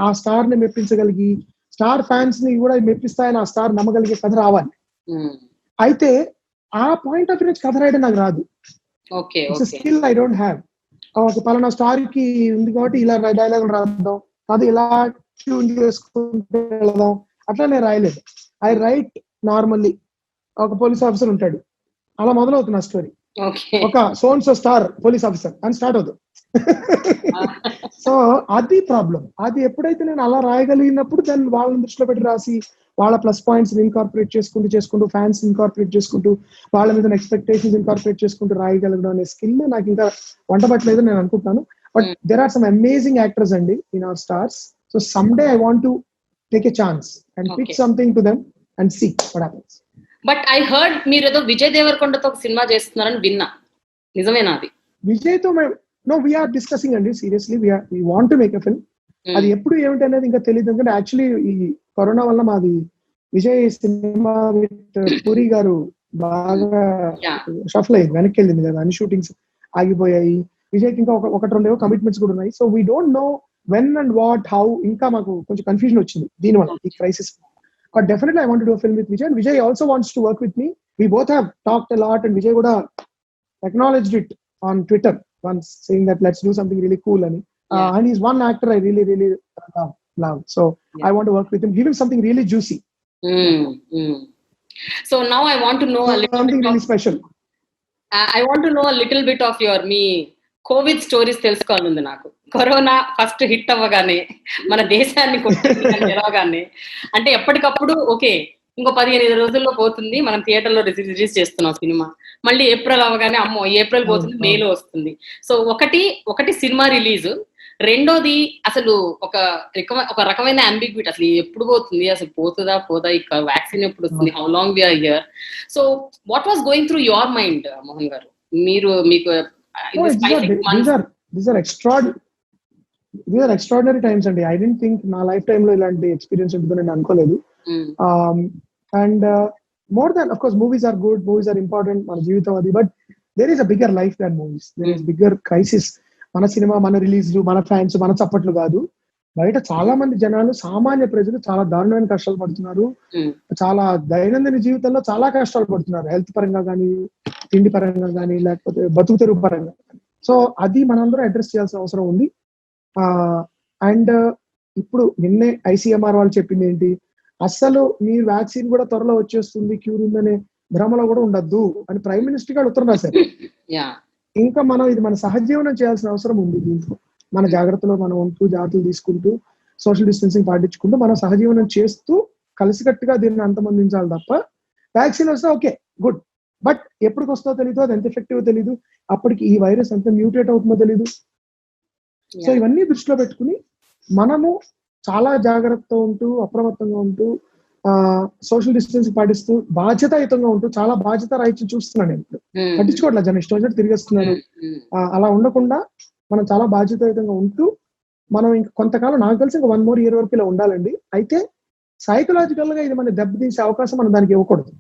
ఆ స్టార్ ని మెప్పించగలిగి, స్టార్ ఫ్యాన్స్ ని కూడా మెప్పిస్తాయని ఆ స్టార్ నమ్మగలిగే కథ రావాలి. అయితే ఆ పాయింట్ ఆఫ్ వ్యూ నుంచి కథ రాయడం నాకు రాదు. Skill I don't have. ఒక పలానా స్టార్ కి ఉంది కాబట్టి ఇలా డైలాగులు రాద్దాం, అది ఇలా ట్యూన్ చేసుకుంటే వెళదాం, అట్లా నేను రాయలేదు. I right normally. ఒక పోలీస్ ఆఫీసర్ ఉంటాడు, అలా మొదలవుతుంది ఆ స్టోరీ. ఒక సోన్సో స్టార్ పోలీస్ ఆఫీసర్ అని స్టార్ట్ అవుతుంది. సో అది ప్రాబ్లం. అది ఎప్పుడైతే నేను అలా రాయగలిగినప్పుడు దాన్ని వాళ్ళని దృష్టిలో పెట్టి రాసి, వాళ్ళ ప్లస్ పాయింట్స్ ఇన్కార్పొరేట్ చేసుకుంటూ ఫ్యాన్స్ ఇన్కార్పొరేట్ చేసుకుంటూ, వాళ్ళ మీద ఎక్స్పెక్టేషన్స్ ఇన్కార్పొరేట్ చేసుకుంటూ రాయగలగడం అనే స్కిల్ నాకు ఇంకా వంటపట్టలేదు నేను అనుకుంటాను. But there are some amazing actors అండి in our stars. So some day I want to take a chance and pitch something to them and see what happens. But I heard మీరు ఏదో విజయ్ దేవరకొండతో ఒక సినిమా చేస్తున్నారని విన్నా, నిజమేనా అది? విజయ్తో we are discussing అండి, seriously we want to make a film. అది ఎప్పుడు ఏమిటి అనేది ఇంకా తెలియదు. ఎందుకంటే యాక్చువల్లీ ఈ కరోనా వల్ల మాది విజయ్ సినిమా విత్ పూరి గారు బాగా షఫల్ అయింది, వెనక్కి వెళ్ళింది కదా, అన్ని షూటింగ్స్ ఆగిపోయాయి. విజయ్కి ఇంకా 1-2 కమిట్మెంట్స్ కూడా ఉన్నాయి. So we don't know when and what how, ఇంకా మాకు కొంచెం కన్ఫ్యూజన్ వచ్చింది దీనివల్ల, ఈ crisis. But definitely I want to do a film with Vijay, and Vijay also wants to work with me. We both have talked a lot, and Vijay kuda acknowledged it on Twitter once, saying that let's do something really cool. And he's one actor I really love. So I want to work with him, give him something really juicy. So now I want to know something really special. I want to know a little bit of your Covid stories తెలుసుకోవాలంది నాకు. కరోనా ఫస్ట్ హిట్ అవ్వగానే, మన దేశాన్ని కొట్టగానే, అంటే ఎప్పటికప్పుడు ఓకే ఇంకో 15 రోజుల్లో పోతుంది, మనం థియేటర్లో రిలీజ్ చేస్తున్నాం సినిమా, మళ్ళీ ఏప్రిల్ అవ్వగానే అమ్మో ఏప్రిల్ పోతుంది, మేలో వస్తుంది. సో ఒకటి సినిమా రిలీజ్, రెండోది అసలు ఒక రకమైన అంబిగ్విటీ, అసలు ఎప్పుడు పోతుంది, అసలు పోతుందా పోదా, ఇక వ్యాక్సిన్ ఎప్పుడు వస్తుంది, how long we are here. So what was going through your mind Mohan గారు? మీకు these are extraordinary. these are extraordinary times అండి. I didn't think నా లైఫ్ టైమ్ లో ఇలాంటి ఎక్స్పీరియన్స్ ఉంటుందని నేను అనుకోలేదు. And more than of course movies are good, movies are important, మన జీవితం అది. But there is a bigger life than movies, there is bigger crisis. మన సినిమా, మన రిలీజ్లు, మన ఫ్యాన్స్, మన చప్పట్లు కాదు, బయట చాలా మంది జనాలు, సామాన్య ప్రజలు చాలా దారుణమైన కష్టాలు పడుతున్నారు. చాలా దైనందిన జీవితంలో చాలా కష్టాలు పడుతున్నారు, హెల్త్ పరంగా కానీ, తిండి పరంగా కానీ, లేకపోతే బతుకు తెరుగు పరంగా. సో అది మనందరం అడ్రస్ చేయాల్సిన అవసరం ఉంది. అండ్ ఇప్పుడు నిన్నే ICMR వాళ్ళు చెప్పింది ఏంటి, అసలు మీ వ్యాక్సిన్ కూడా త్వరలో వచ్చేస్తుంది, క్యూర్ ఉందనే భ్రమలో కూడా ఉండద్దు అని ప్రైమ్ మినిస్టర్ గారు ఉత్తరం రాశారు. ఇంకా మనం ఇది మన సహజీవనం చేయాల్సిన అవసరం ఉంది. దీంట్లో మన జాగ్రత్తలో మనం ఉంటూ, జాగ్రత్తలు తీసుకుంటూ, సోషల్ డిస్టెన్సింగ్ పాటించుకుంటూ మనం సహజీవనం చేస్తూ కలిసికట్టుగా దీన్ని అంతమందించాలి తప్ప, వ్యాక్సిన్ వస్తే ఓకే గుడ్, బట్ ఎప్పటికి వస్తుందో తెలీదు, అది ఎంత ఎఫెక్టివ్ తెలీదు, అప్పటికి ఈ వైరస్ ఎంత మ్యూటేట్ అవుతుందో తెలీదు. సో ఇవన్నీ దృష్టిలో పెట్టుకుని మనము చాలా జాగ్రత్తగా ఉంటూ, అప్రమత్తంగా ఉంటూ, సోషల్ డిస్టెన్స్ పాటిస్తూ, బాధ్యతాయుతంగా ఉంటూ, చాలా బాధ్యత రాయిచ్చి చూస్తున్నాను నేను ఇప్పుడు. పట్టించుకోవట్లేదు, జనం ఇష్టం వచ్చినట్టు తిరిగేస్తున్నారు. అలా ఉండకుండా మనం చాలా బాధ్యతాయుతంగా ఉంటూ, మనం ఇంకా కొంతకాలం, నాకు తెలిసి ఇంకా 1 more year వరకు ఇలా ఉండాలండి. అయితే సైకలాజికల్ గా ఇది మన దెబ్బతీసే అవకాశం మనం దానికి ఇవ్వకూడదు.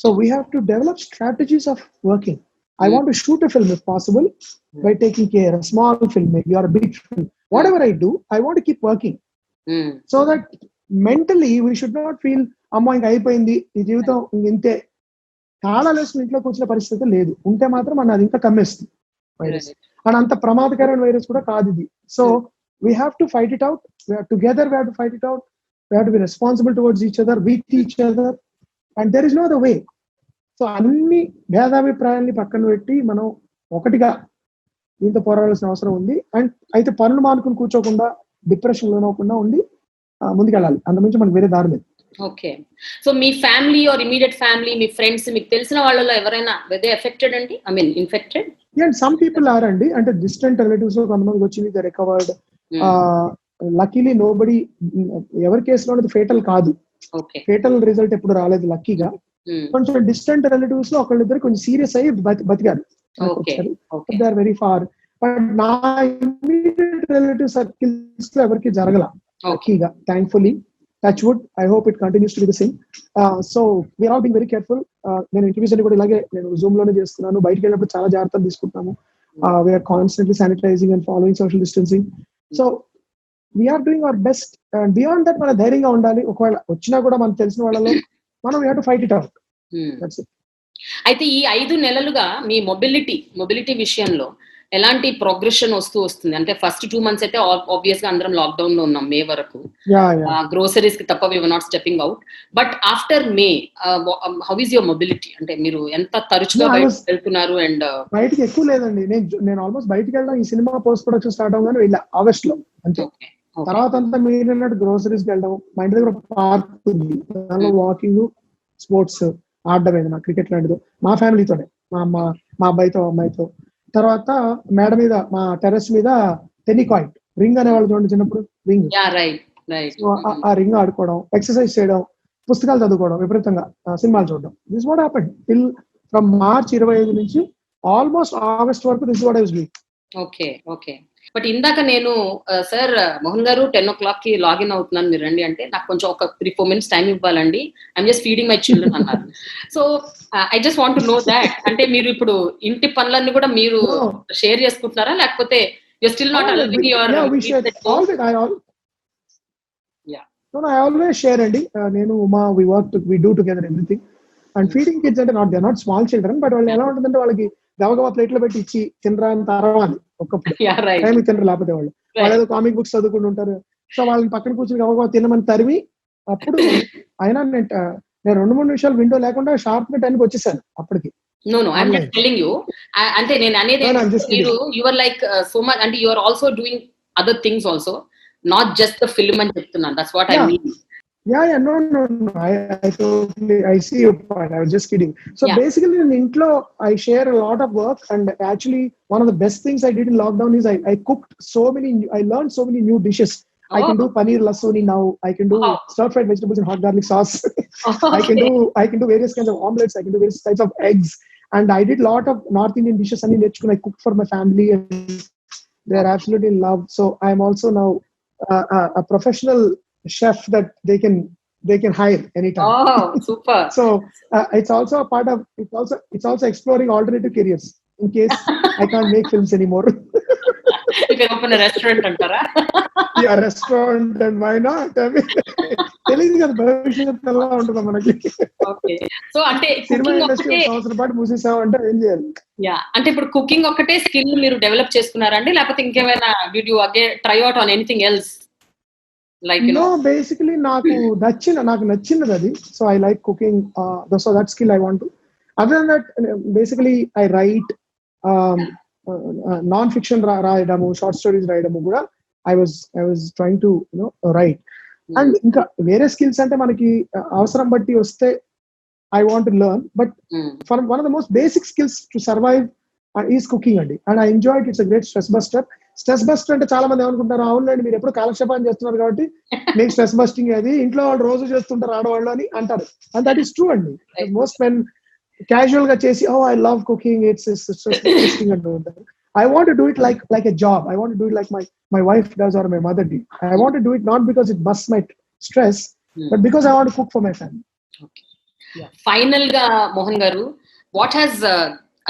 So we have to develop strategies of working. I want to shoot a film if possible by taking care, a small film maybe or a big film. Whatever I do, I want to keep working. So that mentally we should not feel అమ్మా ఇంకా అయిపోయింది ఈ జీవితం, ఇంతే తాళాలేసుకుని ఇంట్లో కూర్చునే పరిస్థితి లేదు. ఉంటే మాత్రం మన అది ఇంకా కమ్మేస్తుంది వైరస్. అండ్ అంత ప్రమాదకరమైన వైరస్ కూడా కాదు ఇది. So we have to fight it out together. We have to fight it out. We have to be responsible towards each other, with each other, and there is no other way. So అన్ని భేదాభిప్రాయాల్ని పక్కన పెట్టి మనం ఒకటిగా దీంతో పోరాడాల్సిన అవసరం ఉంది. అండ్ అయితే పనులు మానుకుని కూర్చోకుండా, డిప్రెషన్ లోనవ్వకుండా ఉండి ముందుకెళ్ళాలి. అంతమించి మనకు వేరే దారి లేదు. ఓకే. సో మీ ఫ్యామిలీ ఆర్ ఇమీడియట్ ఫ్యామిలీ, మీ ఫ్రెండ్స్, మీకు తెలిసిన వాళ్ళలో ఎవరైనా దే ఎఫెక్టెడ్ అండి, I mean infected? And some people are అండి, అంటే డిస్టెంట్ రిలేటివ్స్ లో కొంతమందికి వచ్చింది, దే రికవర్డ్. లక్కీలీ నోబడి, ఎవరి కేసులో అనేది ఫేటల్ కాదు, ఫేటల్ రిజల్ట్ ఎప్పుడు రాలేదు లక్కీగా. కొంచెం డిస్టెంట్ రిలేటివ్స్ లో ఒకళ్ళిద్దరు కొంచెం సీరియస్ అయ్యి బతికారు, they are very far. But నా ఇమీడియట్ రిలేటివ్ సర్కిల్స్ లో ఎవరికి జరగల లక్కీగా, thankfully. Touch wood, I hope it continues to be the same. So we're all being very careful. నేను ఇంటర్వ్యూస్ అన్ని కూడా ఇలాగే నేను జూమ్ లోనే చేస్తున్నాను. బయటకు వెళ్ళినప్పుడు చాలా జాగ్రత్తలు తీసుకుంటాము. We're constantly sanitising and following social distancing. So we're doing our best. And beyond that మన ధైర్యంగా ఉండాలి. ఒకవేళ వచ్చినా కూడా మనకు తెలిసిన వాళ్ళలో మనం we have to fight it out. That's it. అయితే ఈ 5 నెలలుగా మీ మొబిలిటీ విషయంలో ఎలాంటి ప్రోగ్రెషన్ వస్తుంది? అంటే ఫస్ట్ 2 months అయితే ఆబ్వియస్ గా అందరం లాక్డౌన్ లో ఉన్నాం మే వరకు, గ్రోసరీస్ కి తప్ప we were not stepping out. But after May how is your mobility? అంటే మీరు ఎంత తరచుగా బయటకు వెళ్తున్నారు? అండ్ బయటికి ఎక్కువ లేదండి, నేను ఆల్మోస్ట్ బయటికి వెళ్ళడం ఈ సినిమా పోస్ట్ ప్రొడక్షన్ స్టార్ట్ అవగానే వెళ్ళా ఆగస్ట్ లో అంతే. తర్వాత అంతా మీరు అన్నట్టు గ్రోసరీస్కి వెళ్ళడం, మా ఇంటి దగ్గర పార్క్ ఉంది, దానిలో వాకింగ్, స్పోర్ట్స్ ఆడడం, ఏదైనా క్రికెట్ లాంటిది మా ఫ్యామిలీతోనే, మా అమ్మ, మా అబ్బాయితో, అమ్మాయితో. తర్వాత మేడ మీద, మా టెర్రస్ మీద టెన్నికాయిట్ రింగ్ అనేవాళ్ళు చూడండి, చిన్నప్పుడు రింగ్, ఆ రింగ్ ఆడుకోవడం, ఎక్సర్సైజ్ చేయడం, పుస్తకాలు చదువుకోవడం, విపరీతంగా సినిమాలు చూడడం. This what happened till from March 25 నుంచి ఆల్మోస్ట్ ఆగస్ట్ వరకు. This what I was doing. Okay. But ఇందాక నేను సార్ మోహన్ గారు 10 o'clock కి లాగిన్ అవుతున్నాను, మీరు రండి అంటే నాకు కొంచెం ఒక 3-4 minutes టైం ఇవ్వాలండి, I'm just feeding my children అన్నారు. So I just want to know that, అంటే మీరు ఇప్పుడు ఇంటి పనులన్నీ కూడా మీరు షేర్ చేసుకుంటున్నారా, లేకపోతే you still not allowing your? I always share అండి. నేను Uma we do together everything. And feeding kids అంటే they are not small children, but వాళ్ళు ఎలా ఉంటుందంటే వాళ్ళకి గవగవ ప్లేట్లో పెట్టి ఇచ్చి తినరా అని తరవాలి ఒక్కప్పుడు, టైం తినరు లేకపోతే వాళ్ళు ఏదో కామిక్ బుక్స్ చదువుకుంటూ ఉంటారు. సో వాళ్ళని పక్కన కూర్చొని గవగవ తినమని తరిమి, అప్పుడు అయినా నేను 2-3 నిమిషాలు విండో లేకుండా షార్ప్ గా 10కి వచ్చేసాను అప్పటికి. No, I'm just telling you. అంటే నేను అనేది you are like so much, and you are also doing other things also, not just the film అని చెప్తున్నాను. That's what I mean. Yeah, no. I see your point. I was just kidding. So basically in intlo I share a lot of work, and actually one of the best things I did in lockdown is I cooked I learned so many new dishes. I can do paneer lasuni now. I can do stir-fried vegetables in hot garlic sauce. I can do various kinds of omelets. I can do various types of eggs. And I did a lot of North Indian dishes. I cooked for my family. They are absolutely in love. So I'm also now a professional chef that they can hire anytime. Oh, super. So it's also a part of it's also exploring alternative careers in case I can't make films anymore. You can open a restaurant antara. Yeah, restaurant and why not? I mean, తెలియదు కదా భవిష్యత్తు ఎలా ఉంటుందో మనకి. ఓకే. సో అంటే సినిమా కుకింగ్ ఇండస్ట్రీ ఒక్కటే, ఒక సంవత్సరం పాటు మూసేసాం అంటే ఏం చేయాలి? యా అంటే ఇప్పుడు కుకింగ్ ఒక్కటే స్కిల్ మీరు డెవలప్ చేసుకున్నారండి, లేకపోతే ఇంకేమైనా did you again try out on anything else like you know, no? Basically నాకు నచ్చినది అది. So I like cooking. So that skill I want to. Other than that basically I write non fiction రాయడము, షార్ట్ స్టోరీస్ రాయడము కూడా I was trying to write. And ఇంకా వేరే స్కిల్స్ అంటే మనకి అవసరం బట్టి వస్తే I want to learn. But for one of the most basic skills to survive is cooking అండి. And I enjoy it's a great stress buster. Stress buster అంటే చాలా మంది ఏమనుకుంటారు, అవునండి మీరు ఎప్పుడు కాలక్షేపాన్ని చేస్తున్నారు కాబట్టి మీకు స్ట్రెస్ బస్టింగ్ అది, ఇంట్లో వాళ్ళు రోజు చేస్తుంటారు ఆడవాళ్ళు అని అంటారు. అండ్ దట్ ఈస్ ట్రూ అండి. మోస్ట్ మెన్ క్యాజువల్ గా చేసి I love cooking, it's stress busting అంటూ ఉంటారు. I want to do it like a job. I want to do it like my wife does or my mother did. I want to do it not because it busts my stress, but because I want to cook for my family. Okay. Yeah. Final ga Mohan garu, what has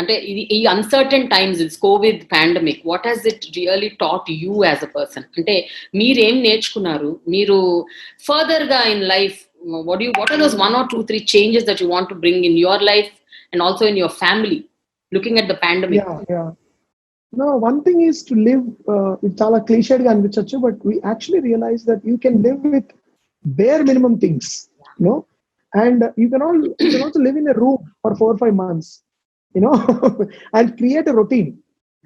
అంటే ఈ uncertain times, it's covid pandemic, what has it really taught you as a person? అంటే మీరేం నేర్చుకున్నారు? మీరు ఫర్దర్ గా in life what are those 1 or 2, 3 changes that you want to bring in your life and also in your family looking at the pandemic? Yeah. No, one thing is to live, it's చాలా cliched గా అనిపించవచ్చు, but we actually realize that you can live with bare minimum things, and you can also live in a room for 4 or 5 months, and create a routine.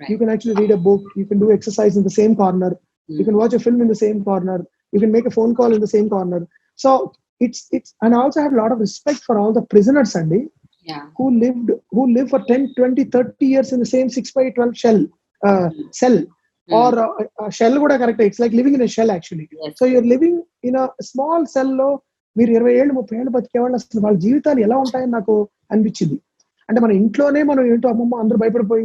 Right. You can actually read a book, you can do exercise in the same corner, you can watch a film in the same corner, you can make a phone call in the same corner. So it's and I also have a lot of respect for all the prisoners, Andy, who lived for 10, 20, 30 years in the same 6x12 cell, or shell kuda correct. It's like living in a shell actually. Yes. So you're living in a small cell lo మీరు 20 ఏళ్ళు 30 ఏళ్ళు బతికే వాళ్ళు అసలు వాళ్ళ జీవితాలు ఎలా ఉంటాయని నాకు అనిపించింది. అంటే మన ఇంట్లోనే మనం ఏంటో అమ్మమ్మ అందరూ భయపడిపోయి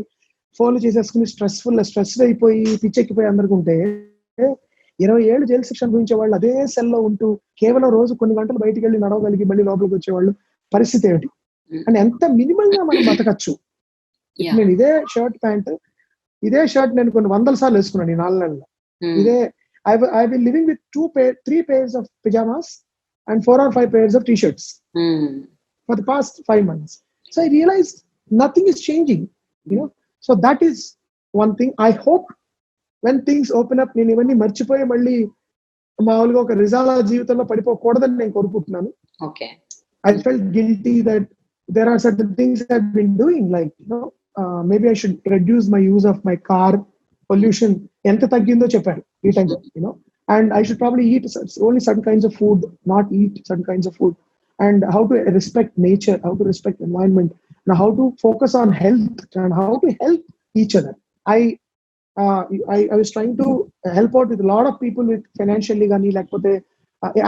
ఫోన్లు చేసేసుకుని స్ట్రెస్ అయిపోయి పిచ్చెక్కిపోయి అందరికుంటే 20 ఏళ్ళు జైలు శిక్ష అనుభవించే వాళ్ళు అదే సెల్లో ఉంటూ కేవలం రోజు కొన్ని గంటలు బయటికి వెళ్ళి నడవగలిగి మళ్ళీ లోపలికి వచ్చేవాళ్ళు పరిస్థితి ఏమిటి? అంటే ఎంత మినిమల్ గా మనం బతకచ్చు. నేను ఇదే షర్ట్ నేను కొన్ని 100 సార్లు వేసుకున్నాను ఈ 4 నెలల్లో. ఇదే I been living with 3 pairs of pajamas and 4 or 5 pairs of t-shirts for the past 5 months. So I realized nothing is changing, so that is one thing. I hope when things open up నేను ఇవన్నీ మర్చిపోయి మళ్ళీ మామూలుగా ఒక రిజాలా జీవితంలో పడిపోకూడదని నేను కోరుకుంటున్నాను. Okay. I felt guilty that there are certain things I've been doing, like maybe I should reduce my use of my car, pollution ఎంత తగ్గిందో చెప్పారు ఈ టైంలో, and I should probably eat only certain kinds of food, not eat certain kinds of food, and how to respect nature, how to respect environment, and how to focus on health and how to help each other. I was trying to help out with a lot of people with financially gani lekapothe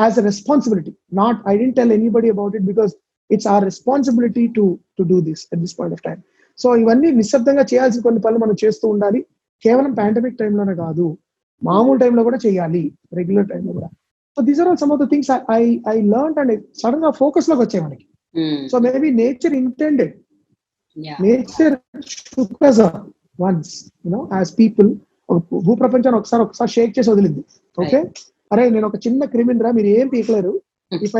as a responsibility. Not I didn't tell anybody about it because it's our responsibility to do this at this point of time. So ఇవన్నీ నిశ్శబ్దంగా చేయాల్సిన కొన్ని పనులు మనం చేస్తూ ఉండాలి. కేవలం పాండమిక్ టైంలోనే కాదు, మామూలు టైంలో కూడా చేయాలి, రెగ్యులర్ టైంలో కూడా. So these are all some of the things I learned and sudden గా ఫోకస్ లోకి వచ్చాయి మనకి. So maybe nature intended, nature shook us up once, as people. భూప్రపంచాన్ని ఒకసారి షేక్ చేసి వదిలింది. ఓకే, అరే నేను ఒక చిన్న క్రిమిన్ రా, మీరు ఏం పీకలేరు. If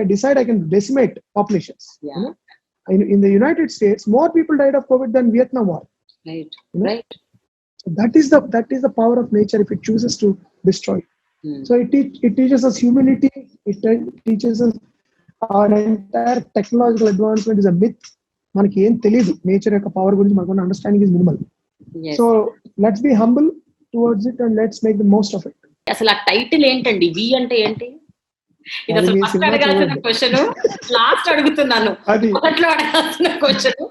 I decide, I can decimate populations. In the United States, more people died of COVID than Vietnam War. Right. So that is the power of nature if it chooses to destroy. So it teaches us humility. It teaches us our entire technological advancement is a myth. మనకి ఏం తెలియదు నేచర్ యొక్క పవర్ గురించి, మనకు understanding is minimal. So let's be humble towards it and let's make the most of it. అసలు ఆ టైటిల్ ఏంటండి? వి అంటే ఏంటి? ఇది అసలు ఫస్ట్ అడగాల్సిన క్వశ్చన్, లాస్ట్ అడుగుతున్నాను. మొదట్లో అడగాల్సిన క్వశ్చన్.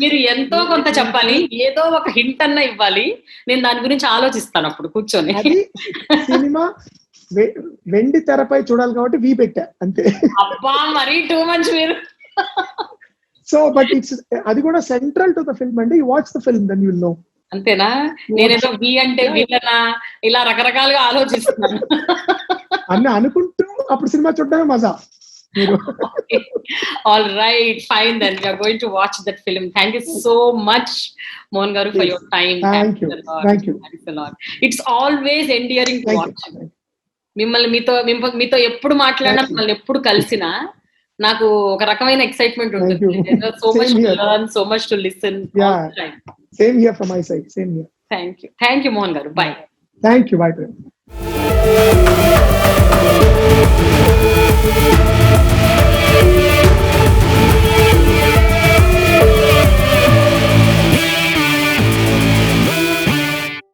మీరు ఎంతో కొంత చెప్పాలి, ఏదో ఒక హింట్ అన్నా ఇవ్వాలి. నేను దాని గురించి ఆలోచిస్తాను అప్పుడు కూర్చొని. సినిమా వెండి తెరపై చూడాలి కాబట్టి వి పెట్టా అంతే. అబ్బా మరీ టూ మచ్ మీరు. సో బట్ అది కూడా సెంట్రల్ టు ద ఫిల్మ్ అండి. You watch the film then you will know. అంతేనా? నేనేదో వి అంటే విలనా ఇలా రకరకాలుగా ఆలోచిస్తున్నాను. అన్ని అనుకుంటూ అప్పుడు సినిమా చూడడమే మజా. మీరు all right, fine then we are going to watch that film. Thank you so much Mohan garu for your time. Thank you. It's always endearing to watch. Thank you. మిమ్మల్ని మీతో ఎప్పుడు మాట్లాడినా, మిమ్మల్ని ఎప్పుడు కలిసినా నాకు ఒక రకమైన ఎక్సైట్మెంట్ ఉంటుంది. So much to learn, so much to listen. Same here from my side. Same here. Thank you Mohan గారు. బై. Thank you. బై.